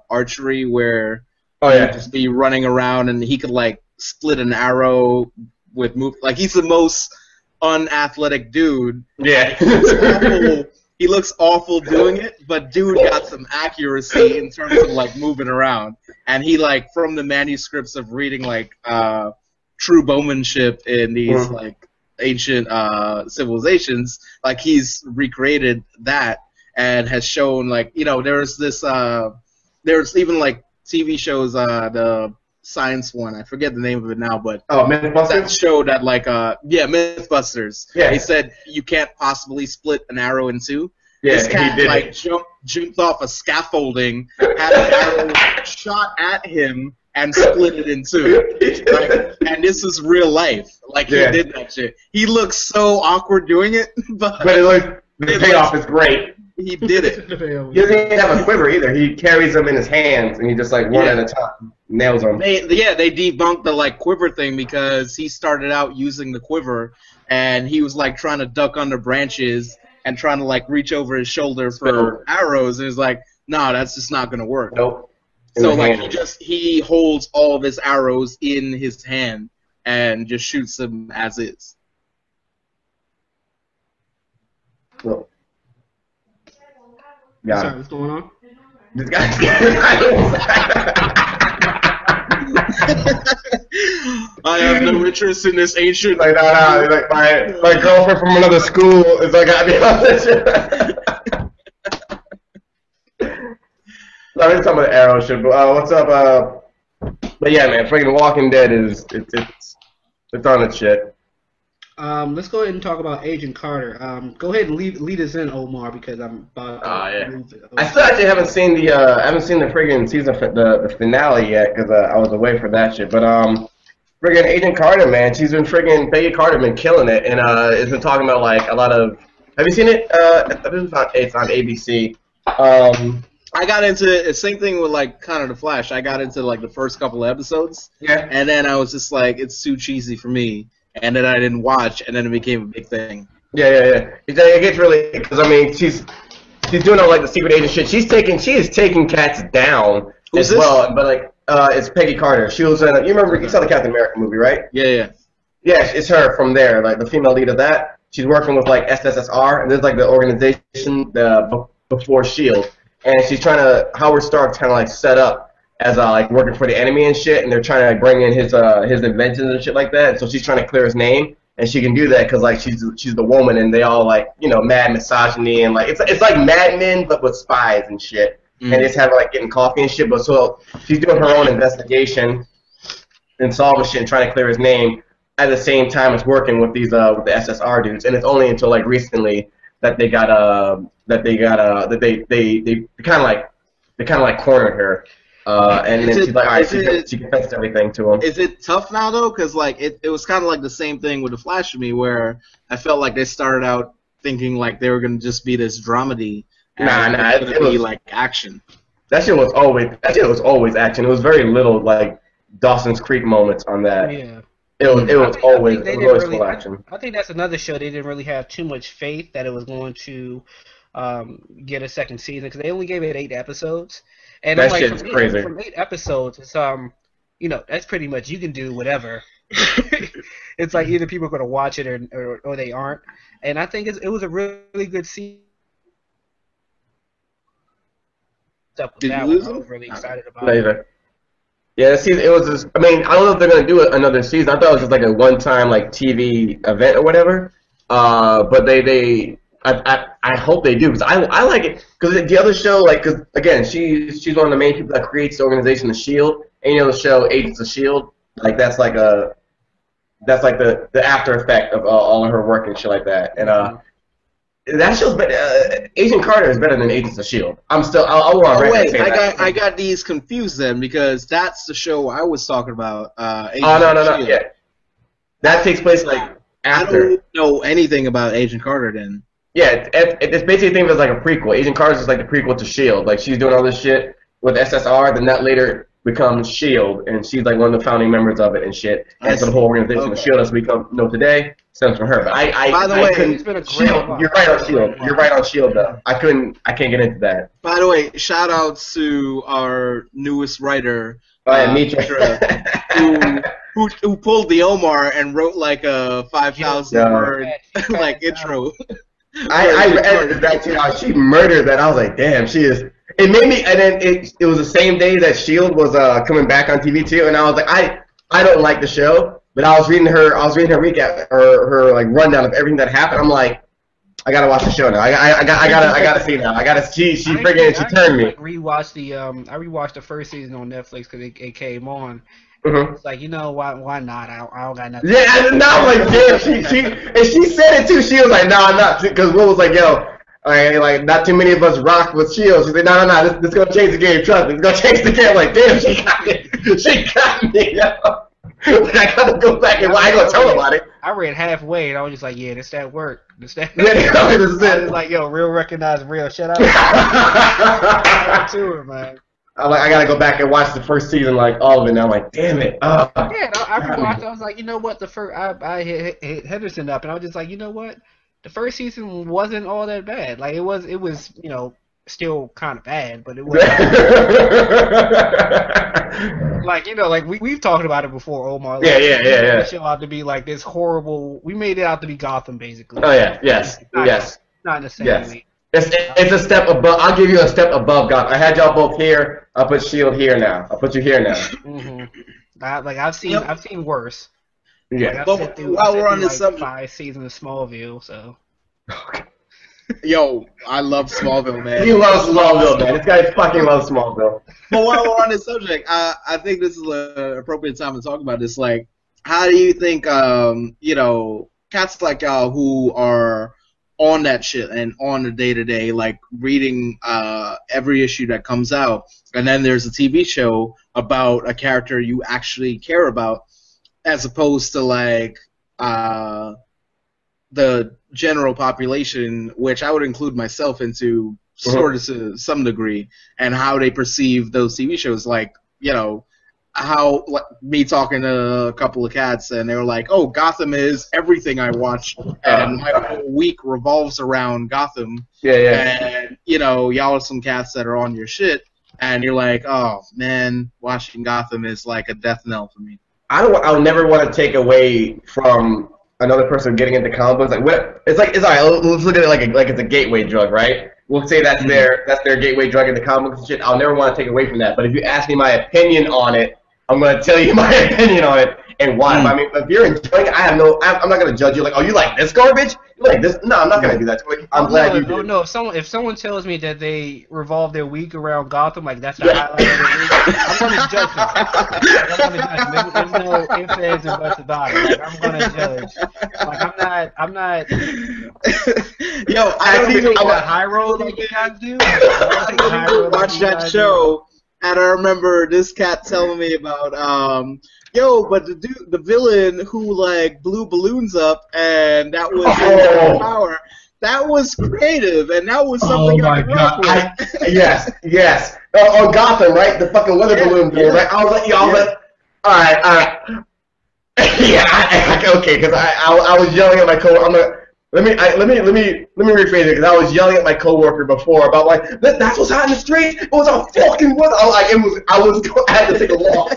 archery, where he'd just be running around and he could like split an arrow with move. Like he's the most unathletic dude. Yeah. He looks awful doing it, but dude got some accuracy in terms of like moving around. And he like from the manuscripts of reading like true bowmanship in these like ancient civilizations, like he's recreated that and has shown like there's even like TV shows the science one, I forget the name of it now, but Mythbusters? that show that like Mythbusters. Yeah. He said you can't possibly split an arrow in two. Yeah, this cat he did like jumped off a scaffolding, had an arrow shot at him and split it in two. Like, and this is real life. Like he did that shit. He looks so awkward doing it, but the payoff is great. He did it. He doesn't even have a quiver either. He carries them in his hands, and he just like one at a time nails them. They debunked the like quiver thing because he started out using the quiver, and he was like trying to duck under branches and trying to like reach over his shoulder for arrows, and he's like, no, that's just not gonna work. Nope. So like he holds all of his arrows in his hand and just shoots them as is. Well. Sorry, what's going on? This guy's I have no interest in this ancient. Like, no, like my girlfriend from another school is like, got me on this. No, it's some of the arrow shit. But what's up? But yeah, man, freaking Walking Dead is it's on its shit. Let's go ahead and talk about Agent Carter. Go ahead and lead us in, Omar, because I'm about to move it. I still actually haven't seen the friggin' season the finale yet because I was away for that shit. But friggin' Agent Carter, man, she's been friggin' Peggy Carter been killing it, and it's been talking about like a lot of. Have you seen it? It's on ABC. I got into the same thing with like kind of the Flash. I got into like the first couple of episodes, and then I was just like, it's too cheesy for me. And then I didn't watch, and then it became a big thing. Yeah. It gets really, because I mean, she's doing all like the secret agent shit. She is taking cats down as well. But like, it's Peggy Carter. She was in. You saw the Captain America movie, right? Yeah. Yeah, it's her from there, like the female lead of that. She's working with like SSSR, and there's like the organization before Shield, and she's trying to Howard Stark's kind of like set up as like working for the enemy and shit, and they're trying to like bring in his inventions and shit like that. So she's trying to clear his name, and she can do that because like she's the woman, and they all like mad misogyny and like it's like Mad Men but with spies and shit, and they just have like getting coffee and shit. But so she's doing her own investigation and solving shit and trying to clear his name at the same time as working with these with the SSR dudes. And it's only until like recently that they kind of like cornered her. And then she's like, all right, she confessed everything to him. Is it tough now, though? Because like, it was kind of like the same thing with The Flash for me, where I felt like they started out thinking like they were going to just be this dramedy, Nah, It's gonna be like action. That shit was always action. It was very little like Dawson's Creek moments on that. Yeah. It was always full action. I think that's another show they didn't really have too much faith that it was going to get a second season because they only gave it 8 episodes. And that I'm shit's like, crazy. From 8 episodes, it's that's pretty much you can do whatever. It's like either people are going to watch it or they aren't. And I think it was a really good season. Did you lose him? I was really excited about it. Yeah, the season. It was. I mean, I don't know if they're gonna do another season. I thought it was just like a one-time like TV event or whatever. But I hope they do because I like it because the other show because again she's one of the main people that creates the organization, the Shield. Any other show, Agents of Shield, like that's like the after effect of all of her work and shit like that. And that show's better. Agent Carter is better than Agents of Shield. I'll go on record and say that. I got these confused then because that's the show I was talking about. No, yeah. That takes place like after. I don't know anything about Agent Carter then. Yeah, it's basically think of it as like a prequel. Agent Carter is just like the prequel to Shield. Like she's doing all this shit with SSR, then that later becomes Shield, and she's like one of the founding members of it and shit. And so the whole organization of Shield as we know today stems from her. But by the way, it's been a great Shield. You're right on Shield. You're right on Shield though. I can't get into that. By the way, shout outs to our newest writer, Mitra, who pulled the Omar and wrote like a 5,000 word like intro. I read that too. She murdered that. I was like, damn, she is. It made me, and then it was the same day that Shield was coming back on TV too, and I was like, I don't like the show, but I was reading her recap or her like rundown of everything that happened. I'm like, I gotta watch the show now. I gotta see now. She turned me. I rewatched the first season on Netflix because it came on. Mm-hmm. It's like, why not? I don't got nothing. Yeah, and now I'm like, damn, she said it too. She was like, no, I'm not, because Will was like, yo. Like not too many of us rock with Shield. She said, no, this is gonna change the game. Trust me, it's gonna change the game. I'm like, damn, she got me. She got me. Yo. I gotta go back and I ain't gonna tell about it. I read halfway and I was just like, yeah, this that work. This that. Yeah, this is it. I was like, yo, real recognize real. Shut up. To her, man. I'm like, I gotta go back and watch the first season, like all of it. Now I'm like, damn it. Yeah, I rewatched. I was like, you know what? I hit Henderson up, and I was just like, you know what? The first season wasn't all that bad. Like it was, still kind of bad, but it was like we've talked about it before, Omar. Like, yeah. The show out to be like this horrible. We made it out to be Gotham, basically. Oh yeah, yes. Not in the same way. It's a step above. I'll give you a step above Gotham. I had y'all both here. I'll put Shield here now. I'll put you here now. Mm-hmm. I've seen worse. Yeah. But while we're on this subject, 5 seasons of Smallville, so. Yo, I love Smallville, man. He loves Smallville, man. This guy fucking loves Smallville. But while we're on this subject, I think this is an appropriate time to talk about this. Like, how do you think, cats like y'all who are on that shit and on the day-to-day, like reading every issue that comes out, and then there's a TV show about a character you actually care about, as opposed to like the general population, which I would include myself into sort of to some degree, and how they perceive those TV shows. Like, how me talking to a couple of cats, and they were like, "Oh, Gotham is everything I watch, and my whole week revolves around Gotham." Yeah. And y'all are some cats that are on your shit, and you're like, "Oh man, watching Gotham is like a death knell for me." I'll never want to take away from another person getting into comic books. Like, it's all right. Let's look at it like it's a gateway drug, right? We'll say that's their gateway drug into comic books and shit. I'll never want to take away from that. But if you ask me my opinion on it, I'm going to tell you my opinion on it and why. I mean, if you're enjoying it, I'm not going to judge you. Like, oh, you like this garbage? You like this? No, I'm not going to do that. I'm glad you did. No, if someone tells me that they revolve their week around Gotham, like that's the highlight of their week, I'm going to judge them. There's no ifs, ands, and buts about it. Like, I'm going to judge. Like, I'm not. Yo, I don't even want high road like you guys do. I don't even watch that show. And I remember this cat telling me about, but the villain who like blew balloons up, and that was his power. that was creative, and that was something I could work with. Yes. On Gotham, right? The fucking weather balloon thing, right? I was like, all right. Okay, because I was yelling at my coworker. Let me rephrase it, because I was yelling at my coworker before about like that's what's hot in the street. It was a fucking weather. I had to take a walk.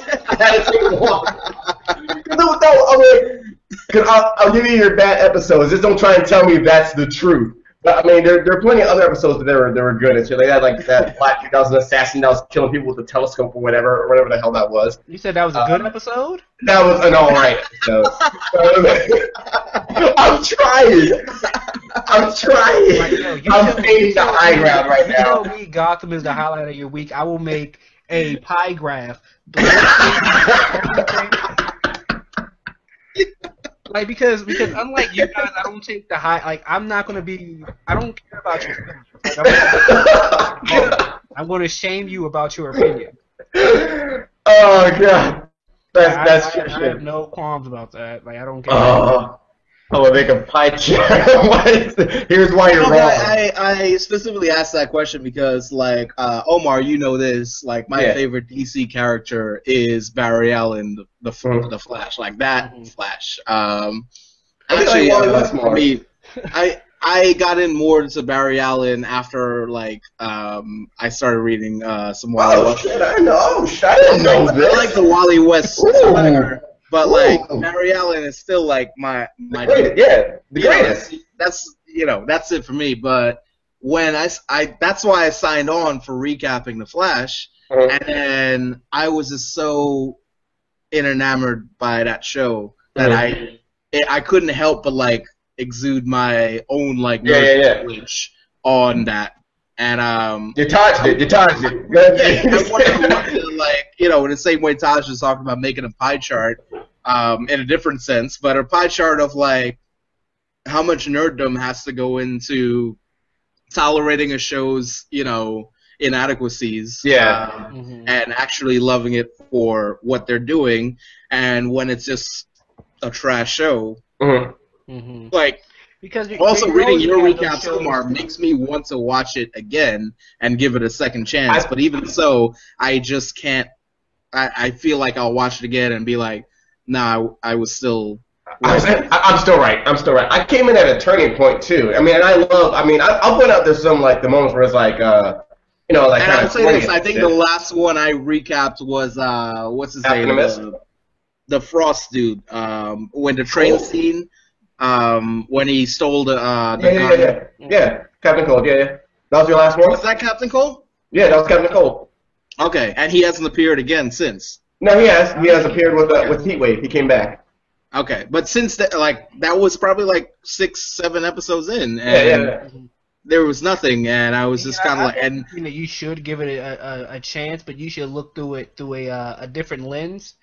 Because I'll give you your bad episodes. Just don't try and tell me that's the truth. But I mean, there are plenty of other episodes that were good. And so they had like that Black 2000 assassin that was killing people with a telescope or whatever the hell that was. You said that was a good episode? That was an alright episode. I'm trying. Like, I'm fading the high ground right now. You tell me Gotham is the highlight of your week. I will make a pie graph. Like because unlike you guys, I don't take the high. Like I don't care about your feelings. Like, I'm going to shame you about your opinion. Oh god, that's I have no qualms about that. Like I don't care. I will make a pie chart. Here's why you're wrong. I specifically asked that question because, like, Omar, you know this. Like, my favorite DC character is Barry Allen, the Flash. Like that Flash. Actually, I mean, I got in more into Barry Allen after I started reading some Wally West. I didn't know this. I like the Wally West better. But Barry Allen is still like my the greatest. That's it for me. But when I that's why I signed on for recapping the Flash, and then I was just so enamored by that show that I couldn't help but exude my own knowledge on that. And you touched it. I wanted to, in the same way Taj was talking about making a pie chart, in a different sense, but a pie chart of how much nerddom has to go into tolerating a show's inadequacies, and actually loving it for what they're doing, and when it's just a trash show, because also reading your recaps, Omar, makes me want to watch it again and give it a second chance. But even so, I just can't. I feel like I'll watch it again and be like, nah, I was still. I'm still right. I came in at a turning point too. I mean, and I'll point out there's some the moments where it's And I'll say this: I think the last one I recapped was what's his name? The Frost dude. When the train scene. When he stole the gun. Yeah, Captain Cold, That was your last one? Was that Captain Cold? Yeah, that was Captain Cold. Okay, and he hasn't appeared again since? No, he has. He has appeared with Heatwave. He came back. Okay, but since that, that was probably 6-7 episodes in, and there was nothing, and I was just kind of and you should give it a chance, but you should look through it through a different lens.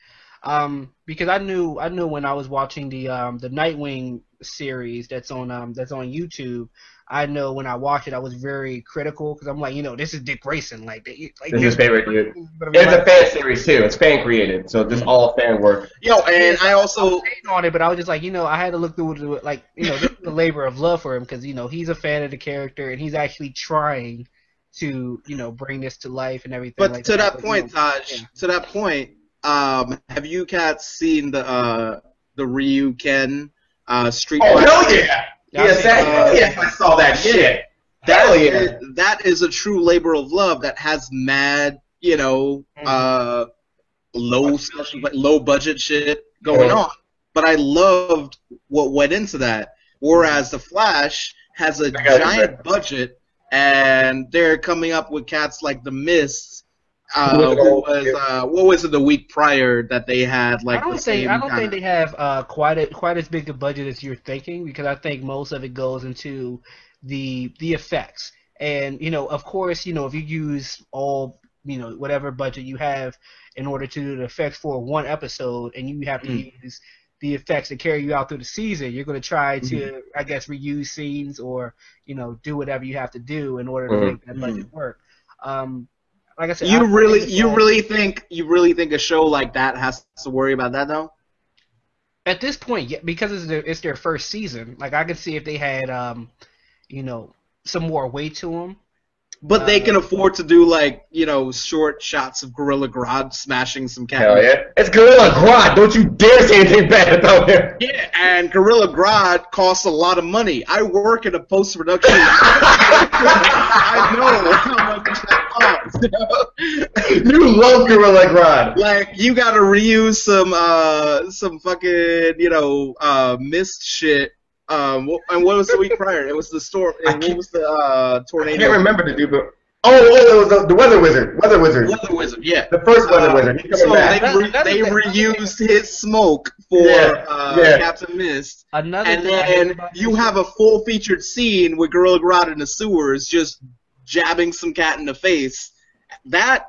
Because I knew when I was watching the Nightwing series that's on YouTube, I know when I watched it I was very critical because I'm this is Dick Grayson, this is his favorite dude. It's a fan series too. It's fan created, so just all fan work. And I also on it, but I was just I had to look through it this is the labor of love for him because he's a fan of the character and he's actually trying to bring this to life and everything. But to that point, Taj, to that point. Have you cats seen the Ryu Ken Street Fighter? Oh hell yeah! Yes, I saw that shit. That is a true labor of love that has mad, low budget shit going on. But I loved what went into that. Whereas the Flash has a giant budget, and they're coming up with cats like the Mist. What was it the week prior that they had I don't think they have quite as big a budget as you're thinking, because I think most of it goes into the effects. And of course, if you use all whatever budget you have in order to do the effects for one episode, and you have to use the effects to carry you out through the season, you're going to try to I guess reuse scenes or do whatever you have to do in order to make that budget work. Like I said, you really think a show like that has to worry about that though? At this point, yeah, because it's their first season. I could see if they had some more weight to him. But they can afford to do, like, short shots of Gorilla Grodd smashing some cat. Hell yeah. It's Gorilla Grodd. Don't you dare say anything bad about him. Yeah, and Gorilla Grodd costs a lot of money. I work in a post-production. I know how much that costs. You love Gorilla Grodd. Like, you gotta reuse some fucking, mist shit. And what was the week prior? It was the storm. And what was the tornado? I can't remember the dude, but it was the Weather Wizard. Weather Wizard, yeah. The first Weather Wizard. He's coming back. They reused his smoke for Captain Mist. And then you have a full featured scene with Gorilla Grodd in the sewers just jabbing some cat in the face. That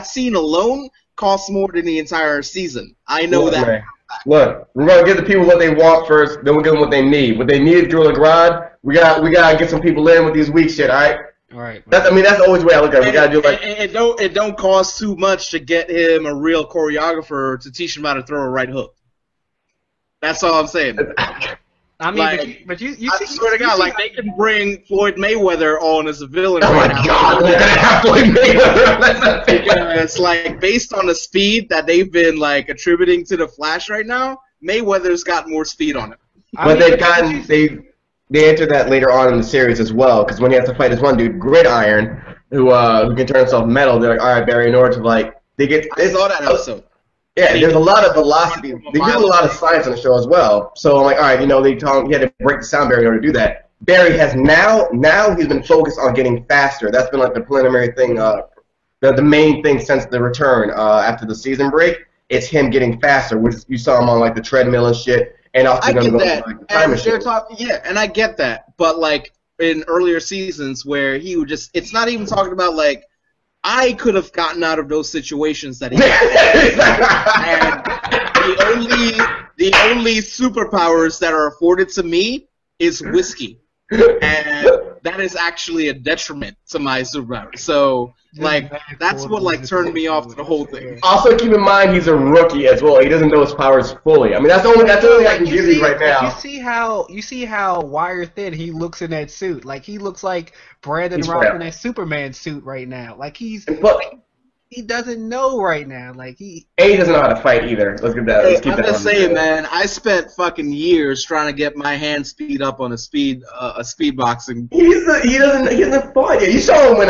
scene alone costs more than the entire season. I know that. Man. Look, we're gonna give the people what they want first, then we'll give them what they need. What they need is Gorilla Grodd. We gotta get some people in with these weak shit, alright? Alright. That's always the way I look at it. We gotta do it don't cost too much to get him a real choreographer to teach him how to throw a right hook. That's all I'm saying. I mean, but you I swear to God, they can bring Floyd Mayweather on as a villain. Oh my God, we're gonna have Floyd Mayweather. Because, based on the speed that they've been attributing to the Flash right now, Mayweather's got more speed on him. But they entered that later on in the series as well, because when he has to fight this one dude, Gridiron, who can turn himself metal, they're like, all right, Barry, in order to I saw that episode. Yeah, there's a lot of velocity. They do a lot of science on the show as well. So I'm like, all right, they tell him he had to break the sound barrier in order to do that. Barry has now he's been focused on getting faster. That's been the preliminary thing, the main thing since the return after the season break. It's him getting faster, which you saw him on the treadmill and shit. And also going to go to the time machine. And I get that. But in earlier seasons where he would just, it's not even talking about I could have gotten out of those situations that he had. And the only superpowers that are afforded to me is whiskey. And that is actually a detriment to my superpower. So, that's what, turned me off to the whole thing. Also, keep in mind, he's a rookie as well. He doesn't know his powers fully. I mean, that's the only thing I can give you right now. You see how wire thin he looks in that suit. He looks like Brandon Routh in that Superman suit right now. He doesn't know right now. He doesn't know how to fight either. Let's get that. Let's keep I'm just saying, man. I spent fucking years trying to get my hand speed up on a speed boxing. He doesn't fight yet. You saw him when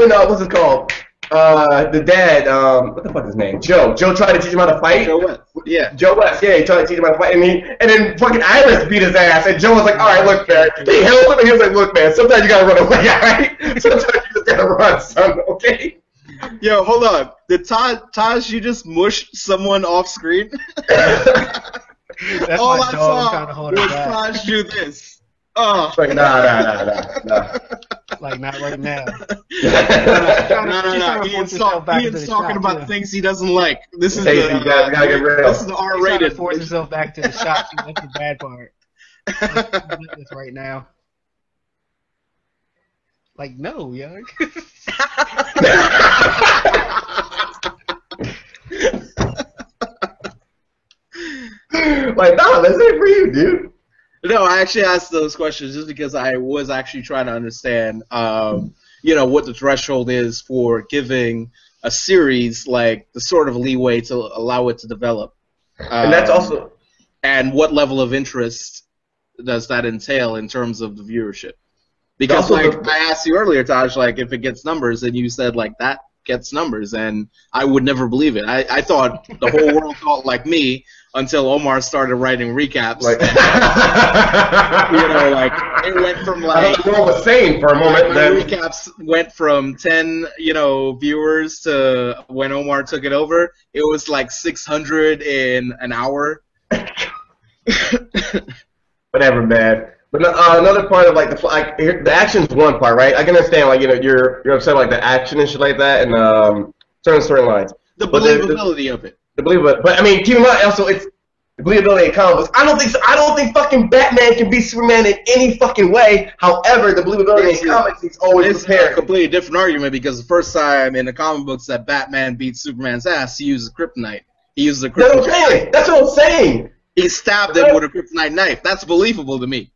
what's it called? The dad. What the fuck is his name? Joe. Joe tried to teach him how to fight. Joe West. Yeah. Joe West. Yeah, he tried to teach him how to fight, and then fucking Iris beat his ass, and Joe was like, all right, look, man. He held him, and he was like, look, man. Sometimes you gotta run away, all right? Sometimes you just gotta run, son. Okay. Yo, hold on. Did Taj, you just mush someone off screen? All I saw was Taj do this. Oh. Nah. Not right now. No. Ian's talking about things he doesn't like. This is you gotta get real. This is the R-rated. He's trying to force himself back to the shop. That's the bad part. This right now. No, young. No, that's it for you, dude. No, I actually asked those questions just because I was actually trying to understand, what the threshold is for giving a series the sort of leeway to allow it to develop. And that's also. And what level of interest does that entail in terms of the viewership? Because I asked you earlier, Taj, if it gets numbers, and you said that gets numbers, and I would never believe it. I thought the whole world thought like me until Omar started writing recaps. It went from I thought the world was sane for a moment. Recaps went from 10, viewers to when Omar took it over, it was 600 in an hour. Whatever, man. But another part of the action's one part, right? I can understand you're upset about the action and shit like that, and certain storylines. The believability of it. The believability, but I mean, keep in mind also it's the believability in comic books. I don't think fucking Batman can beat Superman in any fucking way. However, the believability in comics, he's always prepared. It's a completely different argument because the first time in the comic books that Batman beats Superman's ass, he uses kryptonite. He uses a kryptonite. That's what I'm saying. He stabbed him with a kryptonite knife. That's believable to me.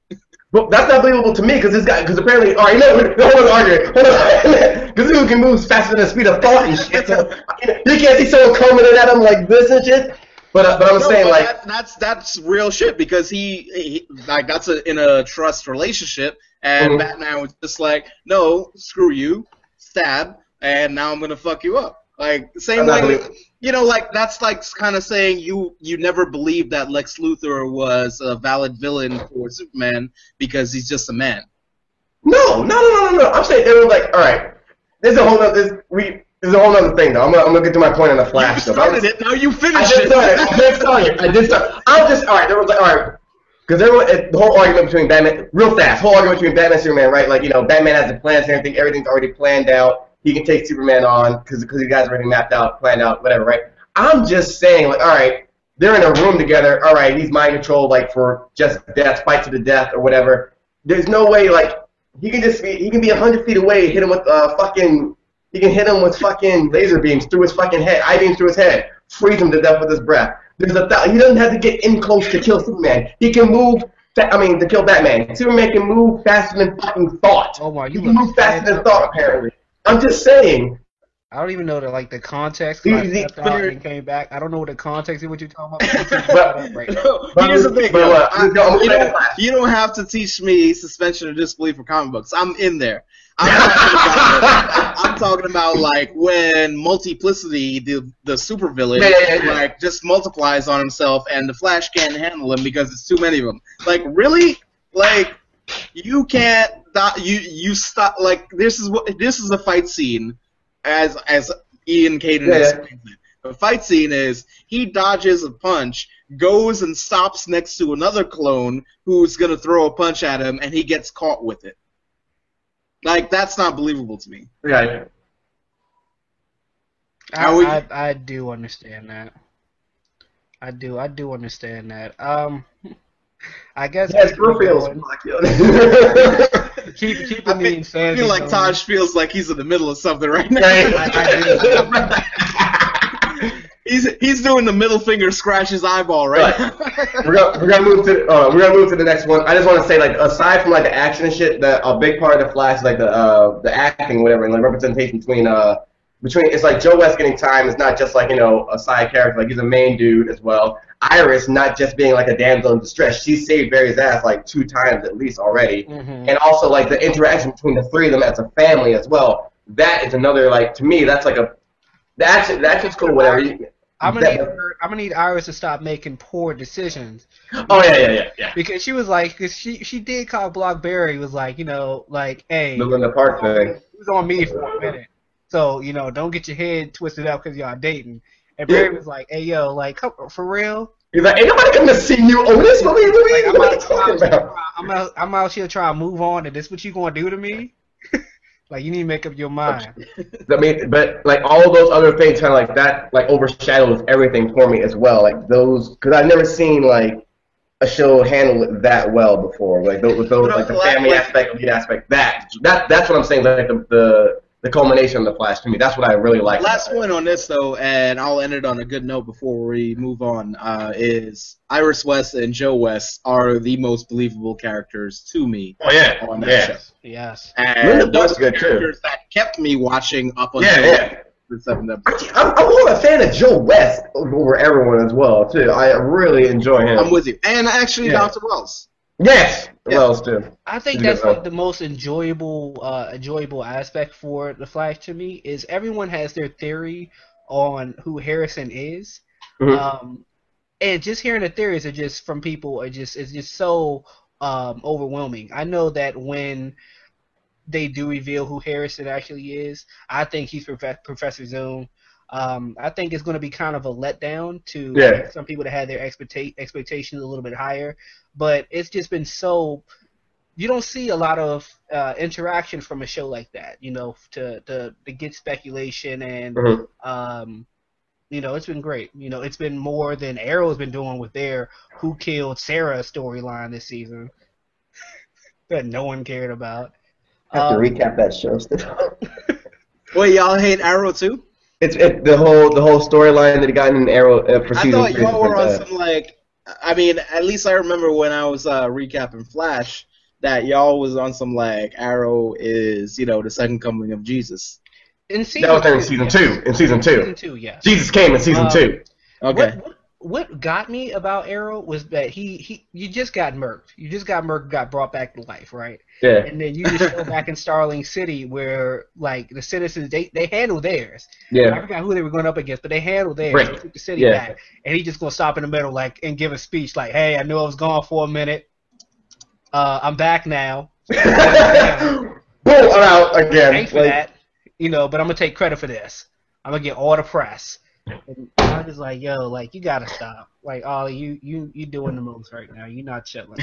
But that's not believable to me because apparently, all right, hold on, arguing, hold on, because dude can move faster than the speed of thought and shit. So you can't see someone coming at him like this and shit. But I'm saying like that's real shit because he like that's in a trust relationship, and Batman was just like, no, screw you, stab, and now I'm gonna fuck you up. Like same way, like that's like kind of saying you never believed that Lex Luthor was a valid villain for Superman because he's just a man. No. I'm saying it was like, all right, there's a whole other thing though. I'm gonna get to my point on the Flash. You started it, now you finished it. I did start. I'll just all right. There was like all right. Because the whole argument between Batman, real fast, Batman and Superman, right? Like, Batman has the plans and everything's already planned out. He can take Superman on because you guys already mapped out, planned out, whatever, right? I'm just saying, like, all right, they're in a room together. All right, he's mind controlled, like, for just death, fight to the death or whatever. There's no way, like, he can be 100 feet away, hit him with he can hit him with fucking laser beams through his fucking head, I-beams through his head, freeze him to death with his breath. He doesn't have to get in close to kill Superman. He can move. To kill Batman. Superman can move faster than fucking thought. Oh my! He can move faster than thought. Apparently, I'm just saying. I don't even know the context. I stepped out and came back. I don't know what the context is. What you're talking about? Here's the thing. You don't have to teach me suspension of disbelief for comic books. I'm in there. I'm talking about like when Multiplicity, the supervillain, like just multiplies on himself, and the Flash can't handle him because it's too many of them. Like really, like you can't. You stop. Like this is a fight scene, as Ian Caden explains it. The fight scene is he dodges a punch, goes and stops next to another clone who's gonna throw a punch at him, and he gets caught with it. Like, that's not believable to me. Yeah. I do understand that. I do understand that. I guess. Yes, feels keeping the insanity. I feel like Taj feels like he's in the middle of something right now. He's doing the middle finger scratch his eyeball right now. We're gonna move to the next one. I just want to say, like, aside from like the action and shit, a big part of the Flash is like the acting, whatever, and the representation between it's like Joe West getting time is not just like a side character, like he's a main dude as well. Iris not just being like a damsel in distress, she saved Barry's ass like 2 times at least already, and also like the interaction between the 3 of them as a family as well. That is another, like, to me that's like the action's cool, whatever. I'm gonna need Iris to stop making poor decisions. Oh yeah. Because she was like, she did call Block Barry, was like, hey, the Linda Park thing. It was on me for a minute, so don't get your head twisted up because y'all dating. And Barry was like, hey yo, like, for real. He's like, ain't nobody coming to see you, Otis. What are you talking about? I'm out here trying to move on, and this what you gonna do to me? Like, you need to make up your mind. I mean, but like all those other things, kind of like that, like overshadows everything for me as well. Like those, because I've never seen like a show handle it that well before. Like those like the family aspect, lead aspect. That's what I'm saying. Like the culmination of the Flash to me. That's what I really like. Last point on this though, and I'll end it on a good note before we move on. Is Iris West and Joe West are the most believable characters to me. Oh yeah, on that show. Yes. And those are characters that kept me watching up until the 7th episode. I'm more of a fan of Joe West over everyone as well too. I really enjoy him. I'm with you, and actually Dr. Wells. Yes, Wells too. I think that's like the most enjoyable aspect for the Flash to me is everyone has their theory on who Harrison is, and just hearing the theories are just from people it's just so overwhelming. I know that when they do reveal who Harrison actually is, I think he's Professor Zoom. I think it's going to be kind of a letdown to some people that had their expectations a little bit higher, but it's just been so. You don't see a lot of interaction from a show like that, to get speculation and it's been great. It's been more than Arrow's been doing with their Who Killed Sarah storyline this season that no one cared about. I have to recap that show still. Wait, y'all hate Arrow too? It's the whole storyline that he got in Arrow for season 3. I thought y'all were on some like. I mean, at least I remember when I was recapping Flash. that y'all was on some like Arrow is, the second coming of Jesus. In season That was in two, season yes. two. In season two. Season 2, yes. Jesus came in season two. Okay. What got me about Arrow was that you just got murked. You just got murked, got brought back to life, right? Yeah. And then you just go back in Starling City where like the citizens they handled theirs. Yeah. I forgot who they were going up against, but they handled theirs. Rick. They took the city Yeah. back, and he just gonna stop in the middle and give a speech like, "Hey, I knew I was gone for a minute. I'm back now. Boom! I'm out again. Thanks for that. But I'm gonna take credit for this. I'm gonna get all the press." And I was just like, "Yo, like you gotta stop. Like, Ollie, you doing the most right now. You're not chilling."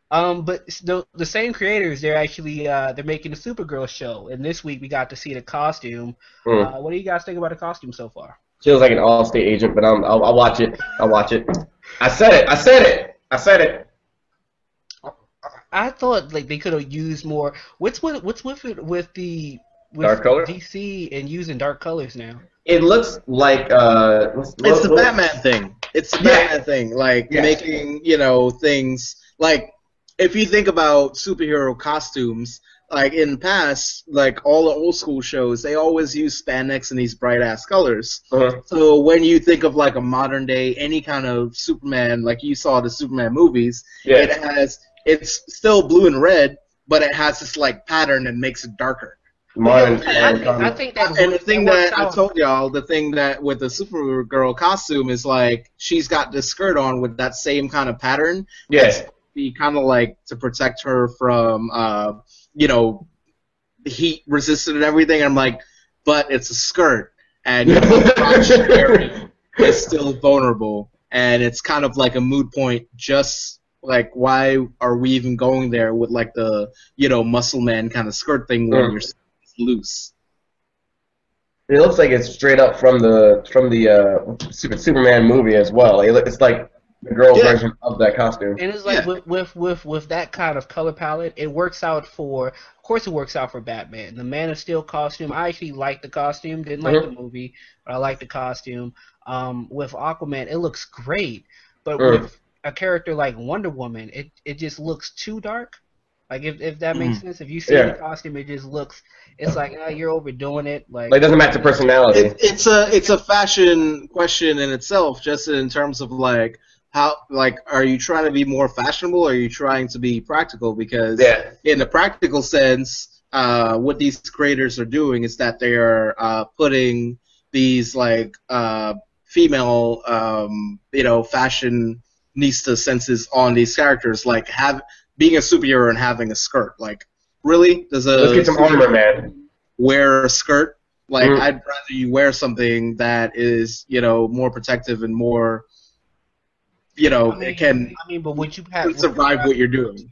But the same creators, they're actually they're making a Supergirl show, and this week we got to see the costume. What do you guys think about the costume so far? Feels like an all-state agent, but I'll watch it. I'll watch it. I said it. I thought like they could have used more. What's with it with Dark color? DC and using dark colors now? It looks like It's the Batman thing. It's the Batman thing, like Yeah. making things like if you think about superhero costumes, like in the past, like all the old school shows, they always use spandex and these bright ass colors. Uh-huh. So when you think of like a modern day, any kind of Superman, like you saw the Superman movies, Yeah. it's still blue and red, but it has this like pattern and makes it darker. modern. I think that And the thing that I out. told y'all, the thing that with the Supergirl costume is like she's got this skirt on with that same kind of pattern. Yes. Be kind of like to protect her from, heat resistant and everything. And I'm like, but it's a skirt, and the crotch area is still vulnerable, and it's kind of like a moot point. Just like, why are we even going there with like the muscle man kind of skirt thing when you're loose? It looks like it's straight up from the Superman movie as well. It's like the girl version of that costume. And it's like with that kind of color palette, it works out for. Of course, it works out for Batman. The Man of Steel costume, I actually liked the costume. Didn't like the movie, but I liked the costume. With Aquaman, it looks great, but with a character like Wonder Woman, it just looks too dark. Like if that makes sense. If you see the costume, it just looks. It's like you're overdoing it. Like it doesn't match the personality. It's a fashion question in itself, just in terms of like how are you trying to be more fashionable, or are you trying to be practical? Because in the practical sense, what these creators are doing is that they are putting these like female fashionista senses on these characters, like being a superhero and having a skirt. Like, really? Let's get some armor, man. Wear a skirt? Like, I'd rather you wear something that is, more protective and more, it can but would you have survive what you're doing?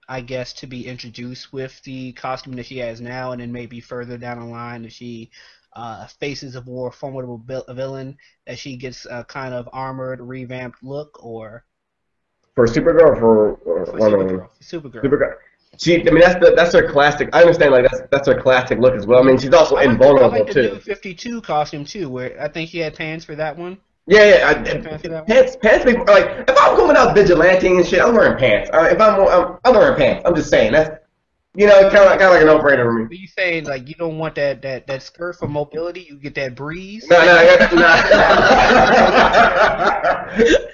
I guess to be introduced with the costume that she has now, and then maybe further down the line, if she faces a more formidable villain, that she gets a kind of armored, revamped look, or for Supergirl or for Supergirl. That's her classic. I understand, like that's her classic look as well. I mean, she's also invulnerable I like the too. New 52 costume too, where I think she had pants for that one. Yeah. Pants. Like if I'm going out vigilanting and shit, I'm wearing pants. If I'm wearing pants. I'm just saying that's. It's kind of like a no-brainer for me. But you saying like you don't want that skirt for mobility? You get that breeze. No.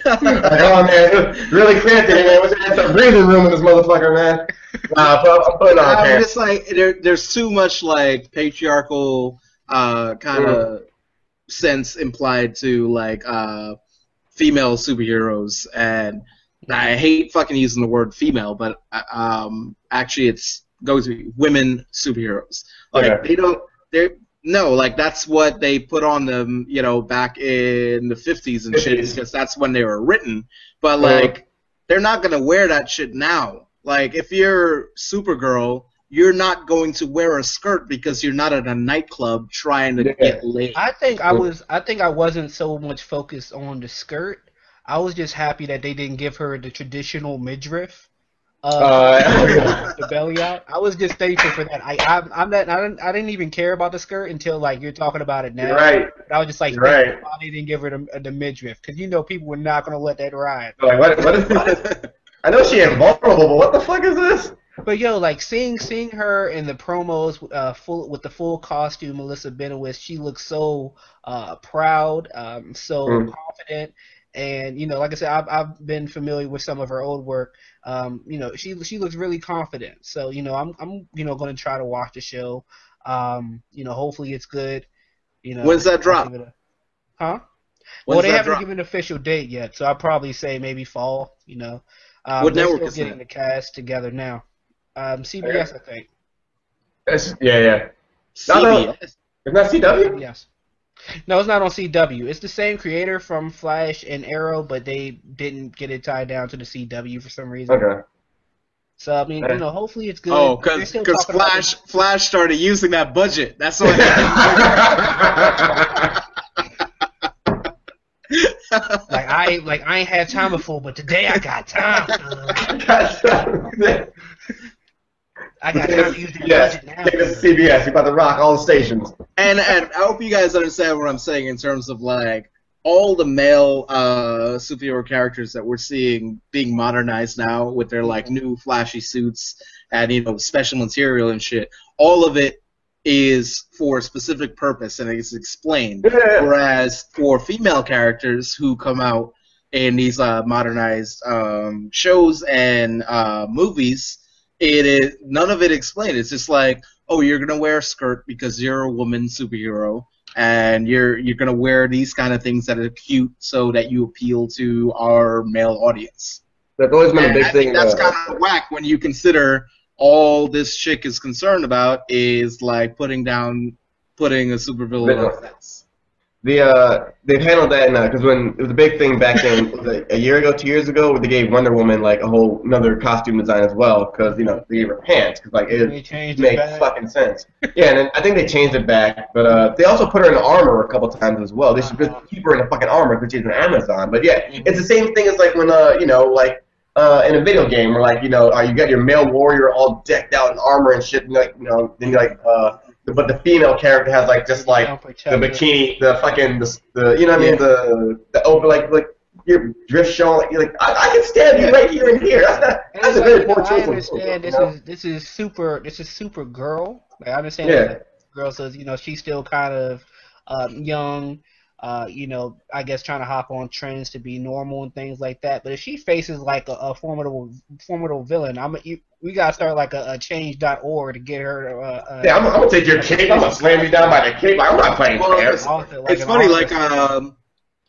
Come on, man. Really cramped in here, man. There's a breathing room in this motherfucker, man. I'm putting on pants. It's like there's too much like patriarchal kind of sense implied to like female superheroes, and I hate fucking using the word female, but actually it's goes to be women superheroes. Like like that's what they put on them, back in the 50s and shit, because that's when they were written. But like they're not gonna wear that shit now. Like if you're Supergirl, you're not going to wear a skirt because you're not at a nightclub trying to get laid. I think I wasn't so much focused on the skirt. I was just happy that they didn't give her the traditional midriff. The belly out. I was just thankful for that. I didn't even care about the skirt until like you're talking about it now. Right. But I was just like, right. Why they didn't give her the midriff? Because people were not gonna let that ride. Like what is I know she invulnerable, but what the fuck is this? But yo, like seeing her in the promos, full with the full costume, Melissa Benoist, she looks so proud, so confident, and like I said, I've been familiar with some of her old work. She looks really confident. So I'm going to try to watch the show. Hopefully it's good. When's that drop? Well, they haven't given an official date yet, so I'd probably say maybe fall. What network still is getting that? the cast together now. CBS, I think. Yeah. CBS. Isn't that CW? Yes. No, it's not on CW. It's the same creator from Flash and Arrow, but they didn't get it tied down to the CW for some reason. Okay. So I mean, hopefully it's good. Oh, because Flash started using that budget. That's why. I ain't had time before, but today I got time. I got time to use the budget now. This is CBS. You're about to rock all the stations. And I hope you guys understand what I'm saying in terms of like all the male superhero characters that we're seeing being modernized now with their like new flashy suits and special material and shit. All of it is for a specific purpose and it's explained. Yeah. Whereas for female characters who come out in these modernized shows and movies, none of it explained. It's just like, oh, you're gonna wear a skirt because you're a woman superhero, and you're gonna wear these kind of things that are cute so that you appeal to our male audience. That's always been a big I thing. think that's kind of whack when you consider all this chick is concerned about is like putting a supervillain on the fence. They've handled that because when it was a big thing back then, a year ago, 2 years ago, they gave Wonder Woman like a whole another costume design as well because they gave her pants because like it makes fucking sense. Yeah, and then I think they changed it back, but they also put her in armor a couple times as well. They should just keep her in a fucking armor because she's an Amazon. But yeah, it's the same thing as like when in a video game where like you got your male warrior all decked out in armor and shit, and then but the female character has like just like the bikini, the fucking the open like your drift showing like I can stand you right here and here. That's a very poor choice. I understand this is super girl. Like, I understand that girl says she's still kind of young. I guess trying to hop on trends to be normal and things like that. But if she faces like a formidable villain, we gotta start like a change.org to get her. I'm gonna take your cape. I'm gonna slam you down by the cape. I'm not playing fair. It's funny, like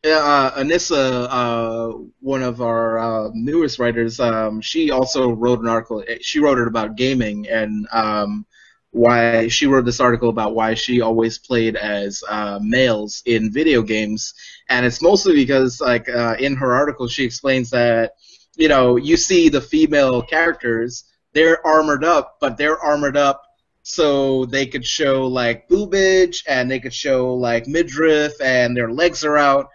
Anissa, one of our newest writers, she also wrote an article. She wrote it about gaming and why she wrote this article about why she always played as males in video games, and it's mostly because like in her article she explains that you see the female characters, they're armored up, but they're armored up so they could show like boobage and they could show like midriff and their legs are out.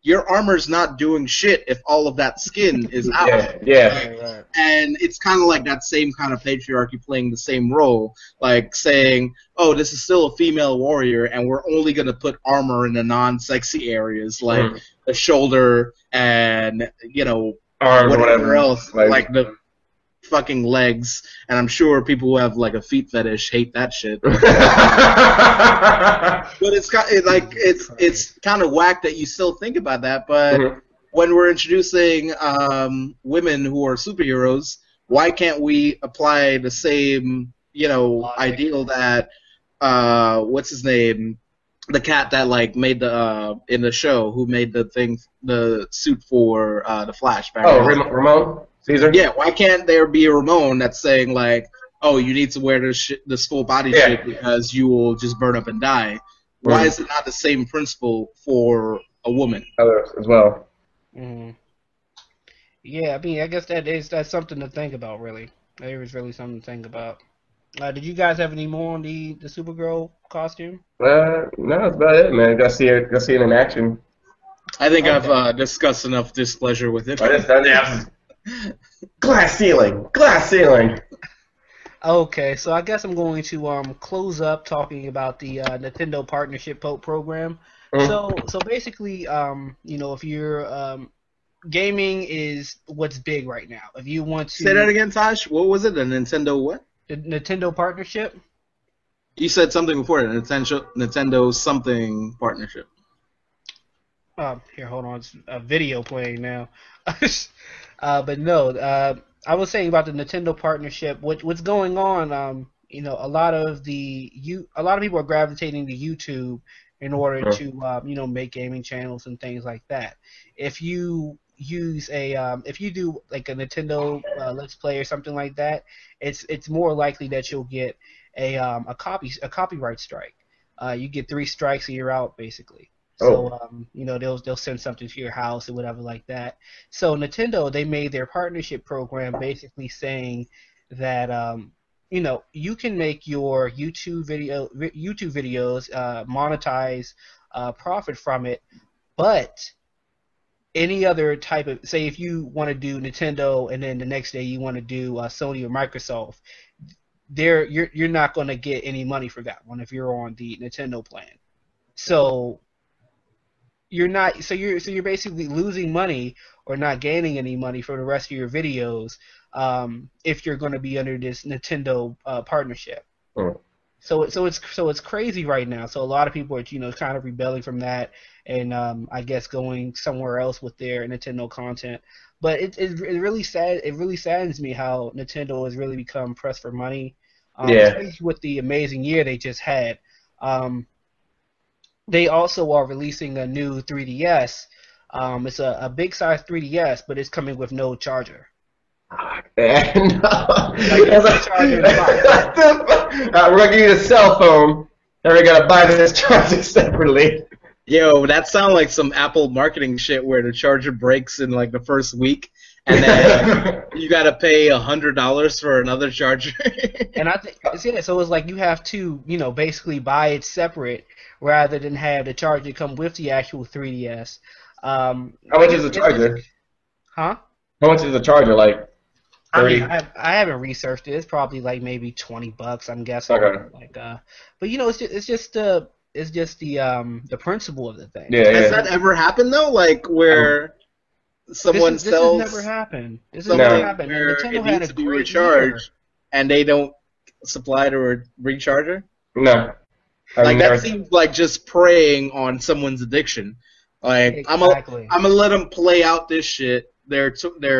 Your armor's not doing shit if all of that skin is out. Yeah. And it's kind of like that same kind of patriarchy playing the same role, like saying, oh, this is still a female warrior, and we're only going to put armor in the non-sexy areas, like the shoulder and, arms or whatever else, like the fucking legs. And I'm sure people who have like a feet fetish hate that shit. But it's kind of whack that you still think about that. But when we're introducing women who are superheroes, why can't we apply the same ideal that what's his name, the cat that like made the in the show who made the suit for the Flash? Ramon Caesar. Yeah, why can't there be a Ramon that's saying like, oh, you need to wear this full body shape because you will just burn up and die? Why is it not the same principle for a woman? Others as well. Yeah, I mean, I guess that's something to think about, really. There is really something to think about. Did you guys have any more on the Supergirl costume? No, that's about it, man. Got to see it in action. I think I've discussed enough displeasure with it. Glass ceiling. Okay, so I guess I'm going to close up talking about the Nintendo Partnership Program. So basically, if you're gaming is what's big right now. If you want to say that again, Tosh, what was it? A Nintendo what? The Nintendo partnership. You said something before it. Nintendo something partnership. Here, hold on. It's a video playing now. But no, I was saying about the Nintendo partnership. What's going on? You know, a lot of people are gravitating to YouTube in order to you know, make gaming channels and things like that. If you use if you do like a Nintendo Let's Play or something like that, it's more likely that you'll get a copyright strike. You get 3 strikes and you're out basically. So you know, they'll send something to your house or whatever like that. So Nintendo, they made their partnership program basically saying that you know, you can make your YouTube videos monetize profit from it, but any other type of, say if you want to do Nintendo and then the next day you want to do Sony or Microsoft, you're not going to get any money for that one if you're on the Nintendo plan. So you're basically losing money or not gaining any money for the rest of your videos if you're going to be under this Nintendo partnership. So it's crazy right now. So a lot of people are, you know, kind of rebelling from that and I guess going somewhere else with their Nintendo content. But it really sad. It really saddens me how Nintendo has really become pressed for money. Especially with the amazing year they just had. They also are releasing a new 3DS. It's a big size 3DS, but it's coming with no charger. We're gonna give you the cell phone, and we're gonna buy this charger separately. Yo, that sounds like some Apple marketing shit where the charger breaks in like the first week, and then you gotta pay $100 for another charger. And I think so. It's like you have to, you know, basically buy it separate rather than have the charger come with the actual 3DS. How much is the charger? Huh? How much is the charger? Like 30? I haven't researched it. It's probably like maybe $20, I'm guessing. Okay. Like, but you know, it's just the principle of the thing. Yeah. Has that ever happened though? Like where someone sells? This has never happened. This has never never happened. Where Nintendo it had needs a to be great recharged, and they don't supply to a recharger. No. Like that seems like just preying on someone's addiction. Like exactly. I'm gonna let them play out this shit. Their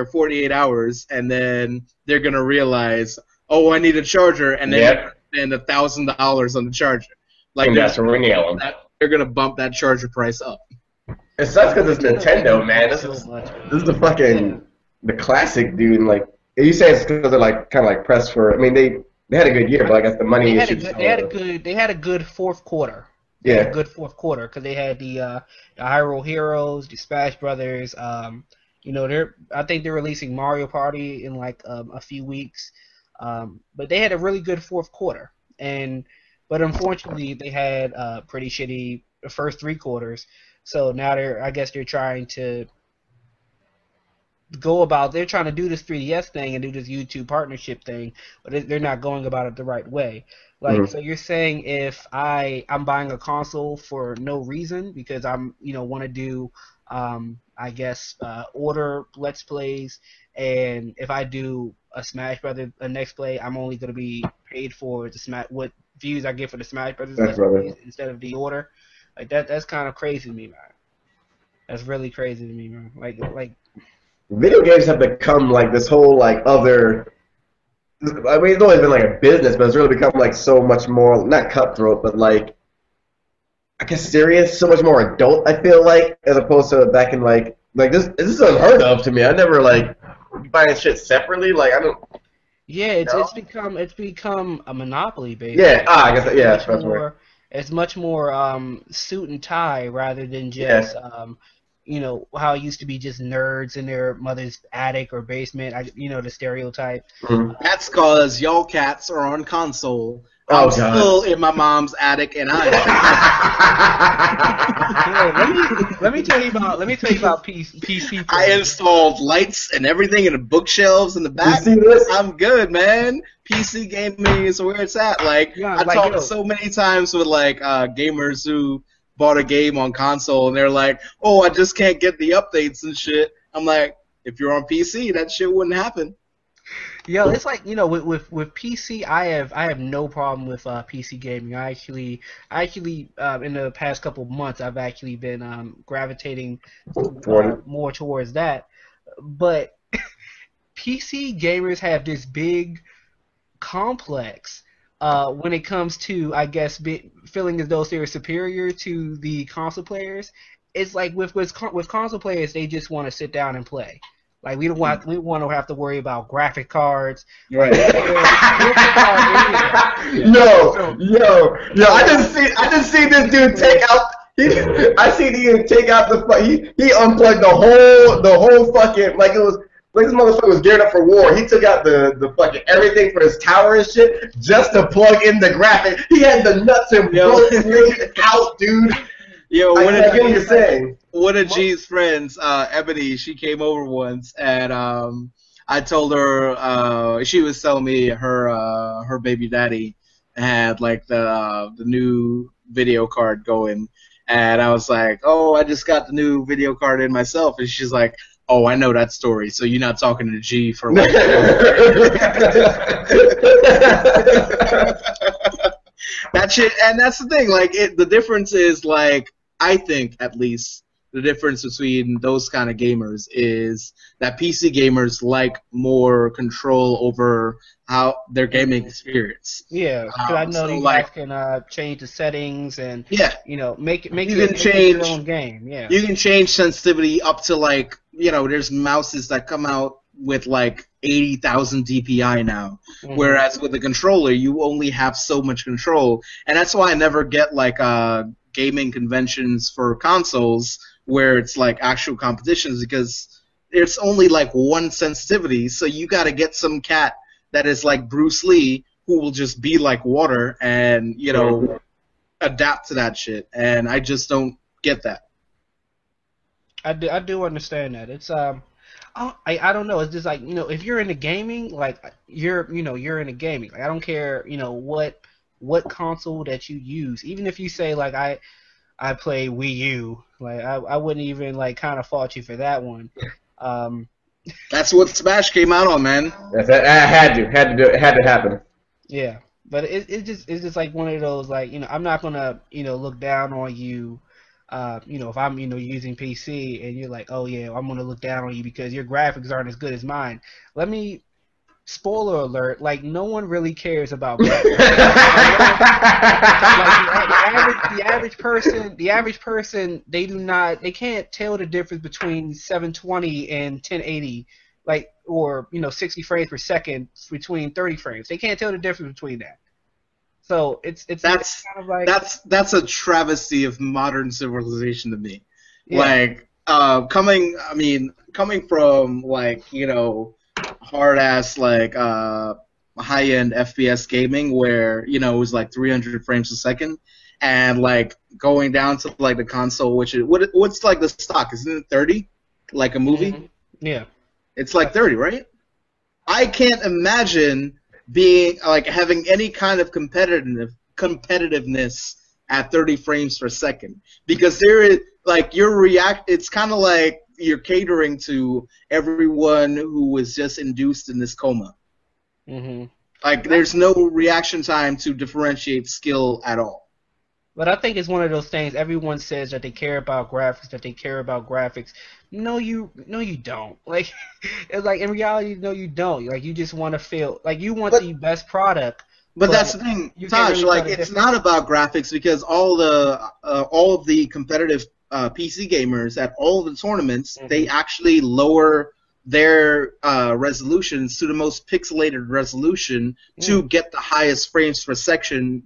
48 hours, and then they're gonna realize, oh, I need a charger, and then spend $1,000 on the charger. Like that's renewal. They're gonna bump that charger price up. It sucks because it's Nintendo, man. This is the fucking the classic, dude. And like you say, it's because they're like kind of like pressed for. I mean, they had a good year, but I guess the money issues. They had a good fourth quarter. Yeah, a good fourth quarter because they had the Hyrule Heroes, the Smash Brothers. You know, I think they're releasing Mario Party in like a few weeks. But they had a really good fourth quarter, but unfortunately they had pretty shitty first 3 quarters. So now I guess they're trying to they're trying to do this 3DS thing and do this YouTube partnership thing, but they're not going about it the right way. Like, so you're saying if I'm buying a console for no reason because I'm, you know, want to do, I guess, order Let's Plays, and if I do a Smash Brothers Next Play, I'm only going to be paid for what views I get for the Smash Brothers Let's Plays instead of the order. Like that's kind of crazy to me, man. That's really crazy to me, man. Like video games have become like this whole like other. I mean, it's always been like a business, but it's really become like so much more not cutthroat, but like I guess serious, so much more adult. I feel like as opposed to back in like this is unheard of to me. I never like buying shit separately. Like I don't. Yeah, it's become a monopoly basically. Yeah, I guess it's much more suit and tie rather than just you know, how it used to be just nerds in their mother's attic or basement, you know, the stereotype. That's because y'all cats are on console. I'm still in my mom's attic, and let me tell you about PC. I installed lights and everything in the bookshelves in the back. You see this? I'm good, man. PC gaming is where it's at. Like I talked so many times with like gamers who bought a game on console, and they're like, "Oh, I just can't get the updates and shit." I'm like, if you're on PC, that shit wouldn't happen. Yo, it's like, with PC, I have no problem with PC gaming. I actually in the past couple of months, I've actually been gravitating more towards that. But PC gamers have this big complex when it comes to, I guess, feeling as though they're superior to the console players. It's like with console players, they just want to sit down and play. Like we want to have to worry about graphic cards. Right. Yo! I just see this dude take out. I see the dude take out he unplugged the whole fucking, like it was. Like this motherfucker was geared up for war. He took out the fucking everything for his tower and shit just to plug in the graphic. He had the nuts and bolts laid out, dude. Yo, I get what you're saying. One of G's friends, Ebony, she came over once, and I told her she was telling me her baby daddy had like the new video card going, and I was like, oh, I just got the new video card in myself, and she's like, oh, I know that story. So you're not talking to G for like. That shit, and that's the thing. Like, the difference is, like, I think at least the difference between those kind of gamers is that PC gamers like more control over how their gaming experience. Yeah, because I know you guys can change the settings and make your own game. Yeah, you can change sensitivity up to like there's mouses that come out with like 80,000 DPI now, whereas with the controller you only have so much control, and that's why I never get like gaming conventions for consoles where it's like actual competitions, because there's only like one sensitivity, so you got to get some cat that is like Bruce Lee who will just be like water and adapt to that shit, and I just don't get that. I do understand that. It's I don't know. It's just like if you're into gaming, like you're into gaming. Like I don't care what console that you use. Even if you say like I play Wii U, like I wouldn't even like kind of fault you for that one. That's what Smash came out on, man. That had to do it. Had to happen. Yeah, but it's just like one of those, like I'm not gonna look down on you. If I'm using PC and you're like, oh yeah, I'm gonna look down on you because your graphics aren't as good as mine. Let me, spoiler alert, like no one really cares about graphics. Like, the average person, they can't tell the difference between 720 and 1080, like, or 60 frames per second between 30 frames. They can't tell the difference between that. So it's kind of like that's a travesty of modern civilization to me. Yeah. Like coming from like hard ass like high end FPS gaming where it was like 300 frames a second, and like going down to like the console, which is what's like the stock, isn't it 30 like a movie? Mm-hmm. Yeah, it's like 30, right? I can't imagine being like having any kind of competitiveness at 30 frames per second, because there is like it's kind of like you're catering to everyone who was just induced in this coma. Mm-hmm. Like there's no reaction time to differentiate skill at all. But I think it's one of those things. Everyone says that they care about graphics. No, you don't. Like, it's like in reality, no, you don't. Like, you just want to feel like you want the best product. But that's the thing, Taj. Like, it's not about graphics, because all of the competitive PC gamers at all of the tournaments, they actually lower their resolutions to the most pixelated resolution to get the highest frames per second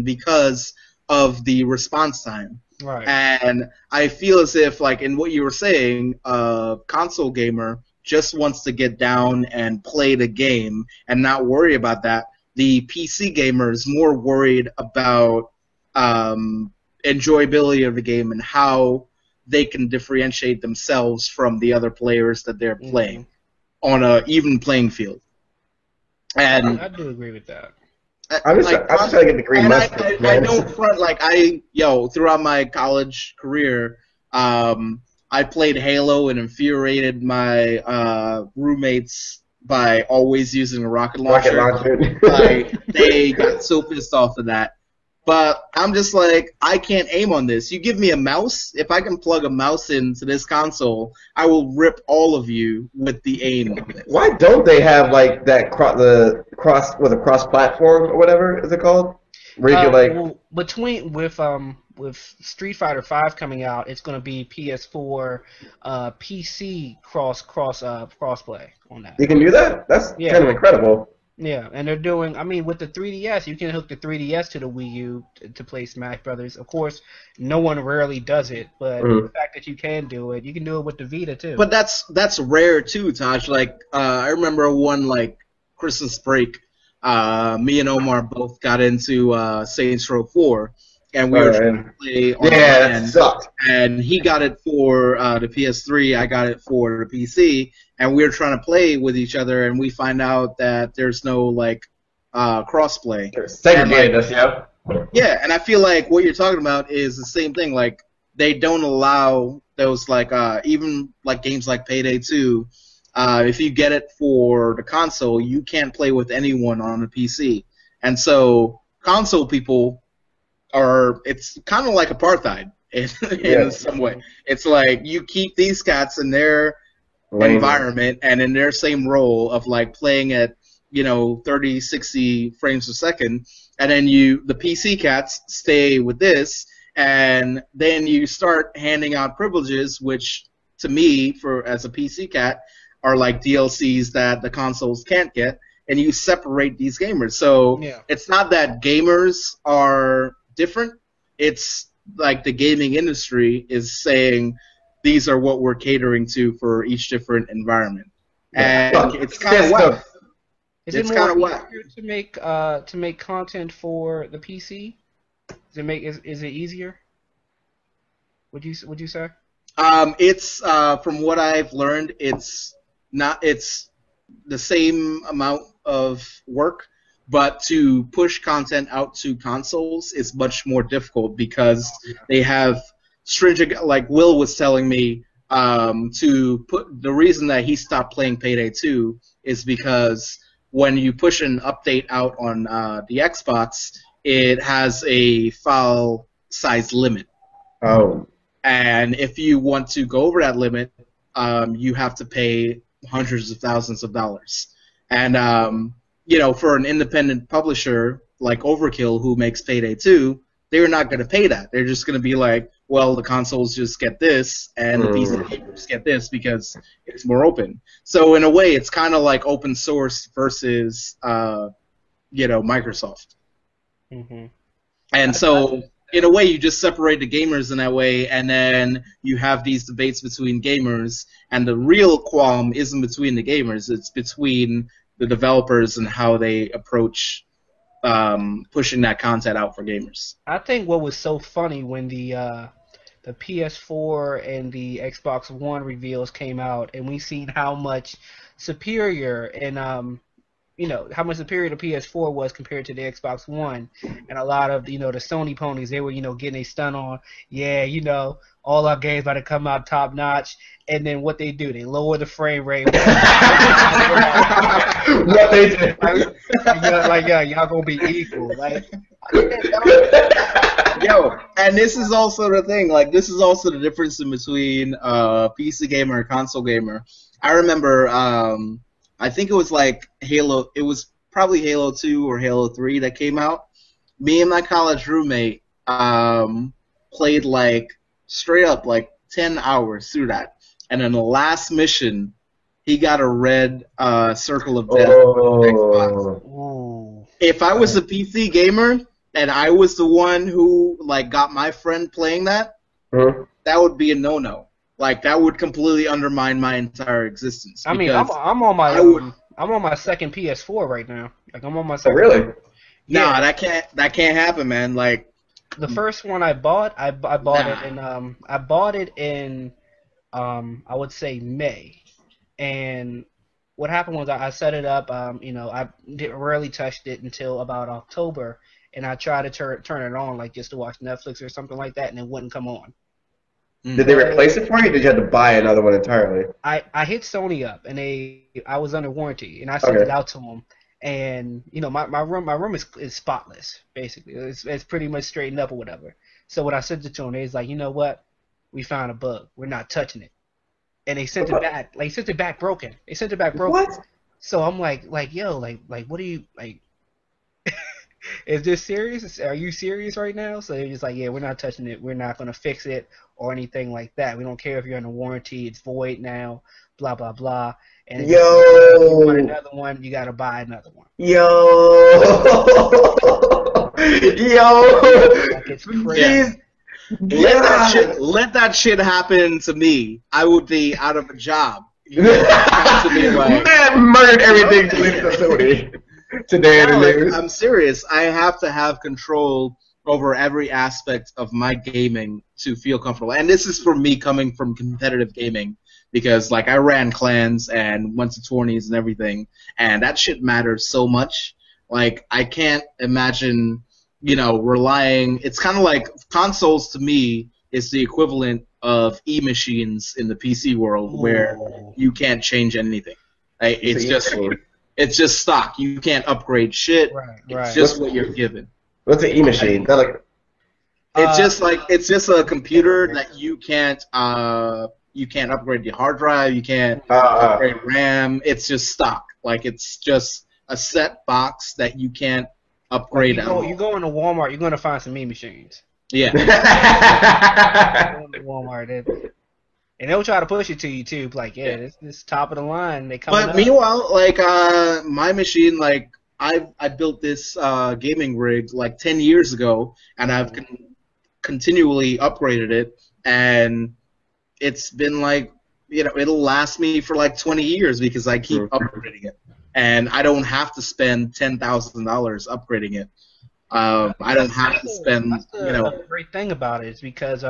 because of the response time. Right. And I feel as if, like in what you were saying, a console gamer just wants to get down and play the game and not worry about that. The PC gamer is more worried about enjoyability of the game and how they can differentiate themselves from the other players that they're playing on an even playing field. And I do agree with that. I'm just trying to get the green mustard. I don't front, like throughout my college career, I I played Halo and infuriated my roommates by always using a rocket launcher. Like, they got so pissed off of that. But I'm just like, I can't aim on this. You give me a mouse, if I can plug a mouse into this console, I will rip all of you with the aim on it. Why don't they have like that cross platform or whatever is it called? Where you can well, with Street Fighter V coming out, it's going to be PS4, PC crossplay on that. You can do that? That's kind of incredible. Yeah, and they're doing. I mean, with the 3DS, you can hook the 3DS to the Wii U to play Smash Brothers. Of course, no one rarely does it, but the fact that you can do it, you can do it with the Vita too. But that's rare too, Taj. Like, I remember one like Christmas break. Me and Omar both got into Saints Row 4, and we were trying to play online. Yeah, that sucked. And he got it for the PS3, I got it for the PC, and we were trying to play with each other, and we find out that there's no like crossplay. Segregated us, yeah. Yeah, and I feel like what you're talking about is the same thing. Like, they don't allow those like even like games like Payday 2. If you get it for the console, you can't play with anyone on a PC. And so console people it's kind of like apartheid in some way. It's like you keep these cats in their environment and in their same role of like playing at, 30, 60 frames a second, and then the PC cats stay with this, and then you start handing out privileges, which to me, as a PC cat, are like DLCs that the consoles can't get, and you separate these gamers. So it's not that gamers are different. It's like the gaming industry is saying these are what we're catering to for each different environment. And it's kind of whack. Is it more easier to make content for the PC? Is it easier? Would you say? It's from what I've learned, it's the same amount of work, but to push content out to consoles is much more difficult because they have stringent, like Will was telling me, the reason that he stopped playing Payday 2 is because when you push an update out on the Xbox, it has a file size limit. Oh. And if you want to go over that limit, you have to pay hundreds of thousands of dollars. And, for an independent publisher like Overkill who makes Payday 2, they're not going to pay that. They're just going to be like, well, the consoles just get this, and the PC gamers get this because it's more open. So in a way, it's kind of like open source versus, Microsoft. Mm-hmm. And so in a way, you just separate the gamers in that way, and then you have these debates between gamers, and the real qualm isn't between the gamers, it's between the developers and how they approach pushing that content out for gamers. I think what was so funny when the PS4 and the Xbox One reveals came out, and we seen how much superior and how much superior the PS4 was compared to the Xbox One, and a lot of the Sony ponies, they were getting a stun on. Yeah, all our games about to come out top notch, and then what they do, they lower the frame rate. What they do? Y'all gonna be equal, Yo, and this is also the thing. Like, this is also the difference in between PC gamer and console gamer. I remember. I think it was like Halo. It was probably Halo 2 or Halo 3 that came out. Me and my college roommate played like straight up like 10 hours through that. And in the last mission, he got a red circle of death. Oh. If I was a PC gamer and I was the one who like got my friend playing that, that would be a no-no. Like, that would completely undermine my entire existence. I mean, I'm on my second PS4 right now. Like, I'm on my second. Oh, really? Nah, that can't happen, man. Like, the first one I bought it in I would say May, and what happened was I set it up. I didn't really touched it until about October, and I tried to turn it on like just to watch Netflix or something like that, and it wouldn't come on. Did they replace it for you? Or did you have to buy another one entirely? I hit Sony up, and I was under warranty, and I sent it out to them. And my room is spotless, basically. It's pretty much straightened up or whatever. So when I sent it to them, they was like, you know what? We found a bug. We're not touching it. And they sent it back. Like, sent it back broken. They sent it back broken. What? So I'm like, yo, what are you like? Is this serious? Are you serious right now? So they're just like, yeah, we're not touching it. We're not gonna fix it or anything like that. We don't care if you're under warranty. It's void now. Blah blah blah. And if you want another one, you gotta buy another one. Yo. Like, it's crazy. Let that shit happen to me. I would be out of a job. You have to be like, man murdered everything to leave the facility today in the news. I'm serious. I have to have control over every aspect of my gaming to feel comfortable. And this is for me coming from competitive gaming, because like I ran clans and went to tourneys and everything, and that shit matters so much. Like I can't imagine, relying. It's kind of like consoles to me is the equivalent of e-machines in the PC world, where you can't change anything. It's just stock. You can't upgrade shit. Right. It's just what you're given. What's an e-machine? It's just a computer that you can't upgrade the hard drive. You can't upgrade RAM. It's just stock. Like it's just a set box that you can't upgrade. You go into Walmart, you're gonna find some machines. Yeah. Walmart, and they'll try to push it to you too. Like, this top of the line. They come. But meanwhile, like my machine, like I built this gaming rig like 10 years ago, and I've continually upgraded it, and it's been like it'll last me for like 20 years because I keep upgrading it, and I don't have to spend $10,000 upgrading it. I don't have to spend. The great thing about it is because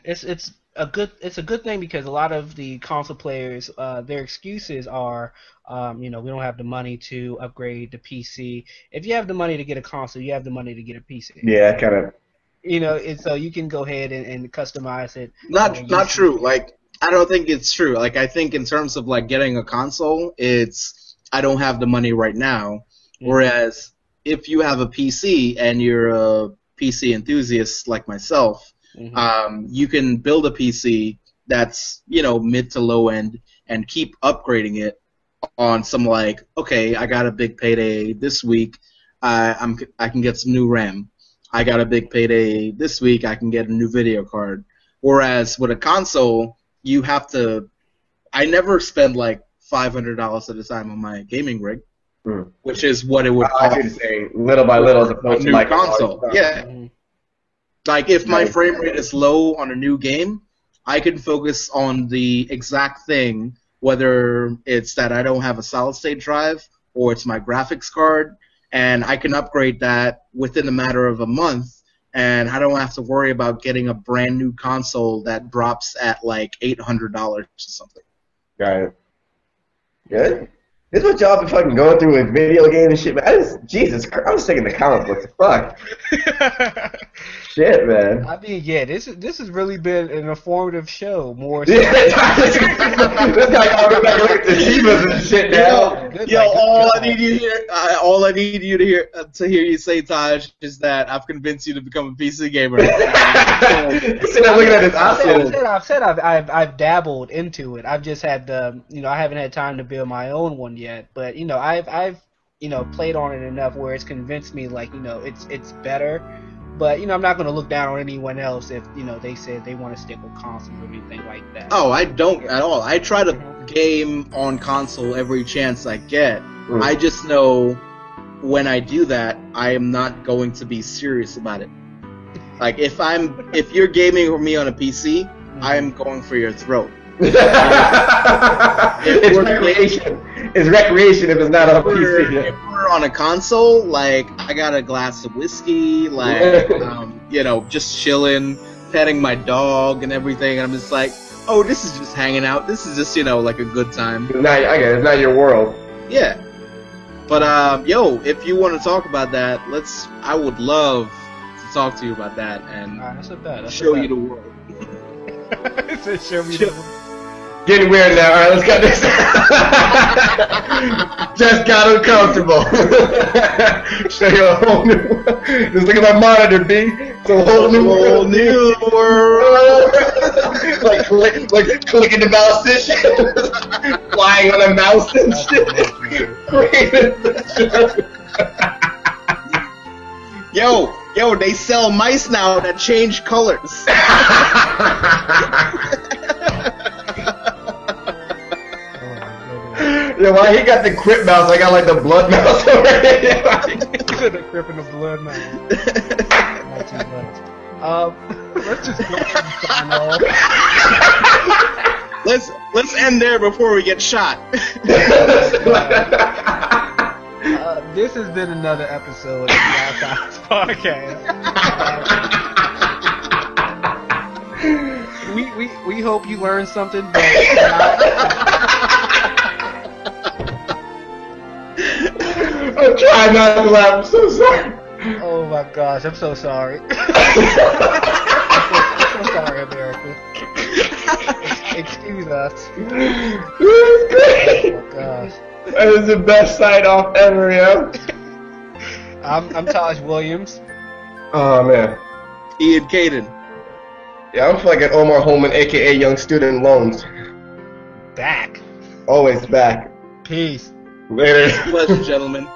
it's a good thing, because a lot of the console players, their excuses are, we don't have the money to upgrade the PC. If you have the money to get a console, you have the money to get a PC. Yeah, kind of. And so you can go ahead and customize it. Not true. Like I don't think it's true. Like I think in terms of like getting a console, it's I don't have the money right now. Whereas if you have a PC and you're a PC enthusiast like myself, you can build a PC that's mid to low end and keep upgrading it on some like, okay, I got a big payday this week, I can get some new RAM. I got a big payday this week, I can get a new video card. Whereas with a console, you have to. I never spend like $500 at a time on my gaming rig. Which is what it would cost. I should say little by little as opposed to like console. Yeah. Like if my frame rate is low on a new game, I can focus on the exact thing, whether it's that I don't have a solid state drive or it's my graphics card, and I can upgrade that within a matter of a month, and I don't have to worry about getting a brand new console that drops at like $800 or something. Got it. Good. This is what y'all been fucking going through with video games and shit, man. Jesus Christ, I was taking the comic books. Fuck. Shit, man. I mean, yeah, this has really been an informative show. More so. This guy got back looking to Shivas and shit now. All I need you to hear you say, Taj, is that I've convinced you to become a PC gamer. Sitting there looking at his options. I've said I've dabbled into it. I've just had I haven't had time to build my own one yet, but I've played on it enough where it's convinced me like it's better. But I'm not gonna look down on anyone else if they said they want to stick with console or anything like that. Oh, I don't at all. I try to game on console every chance I get. I just know when I do that, I am not going to be serious about it. Like if you're gaming with me on a PC, I am going for your throat. It's recreation. It's recreation if it's not on a PC. If we're on a console, like I got a glass of whiskey, like just chilling, petting my dog and everything. And I'm just like, oh, this is just hanging out. This is just like a good time. I get it. It's not your world. Yeah. But if you want to talk about that, I would love to to talk to you about that and That's a bet. That's show a bet. you the world. It says show me the world. Getting weird now. All right, let's get this. Just got uncomfortable. Show you a whole new. Just look at my monitor, B. It's a whole new world. like clicking the mouse and shit. Flying on a mouse and shit. Yo, they sell mice now that change colors. Yeah, why he got the Crip mouse? I got like the blood mouse already. The Crip and the blood mouse. Not too much. Let's just go ahead and sign off. Let's end there before we get shot. This has been another episode of the Outsiders Podcast. We hope you learned something, but I'm trying not to laugh. I'm so sorry. oh my gosh, I'm so sorry. I'm so sorry, America. Excuse us. This is great. Oh gosh. That is the best sign off ever, yo. I'm Taj Williams. Oh man. Ian Caden. Yeah, I'm fucking Omar Holman, aka Young Student Loans. Back. Always back. Peace. Later. Pleasure, gentlemen.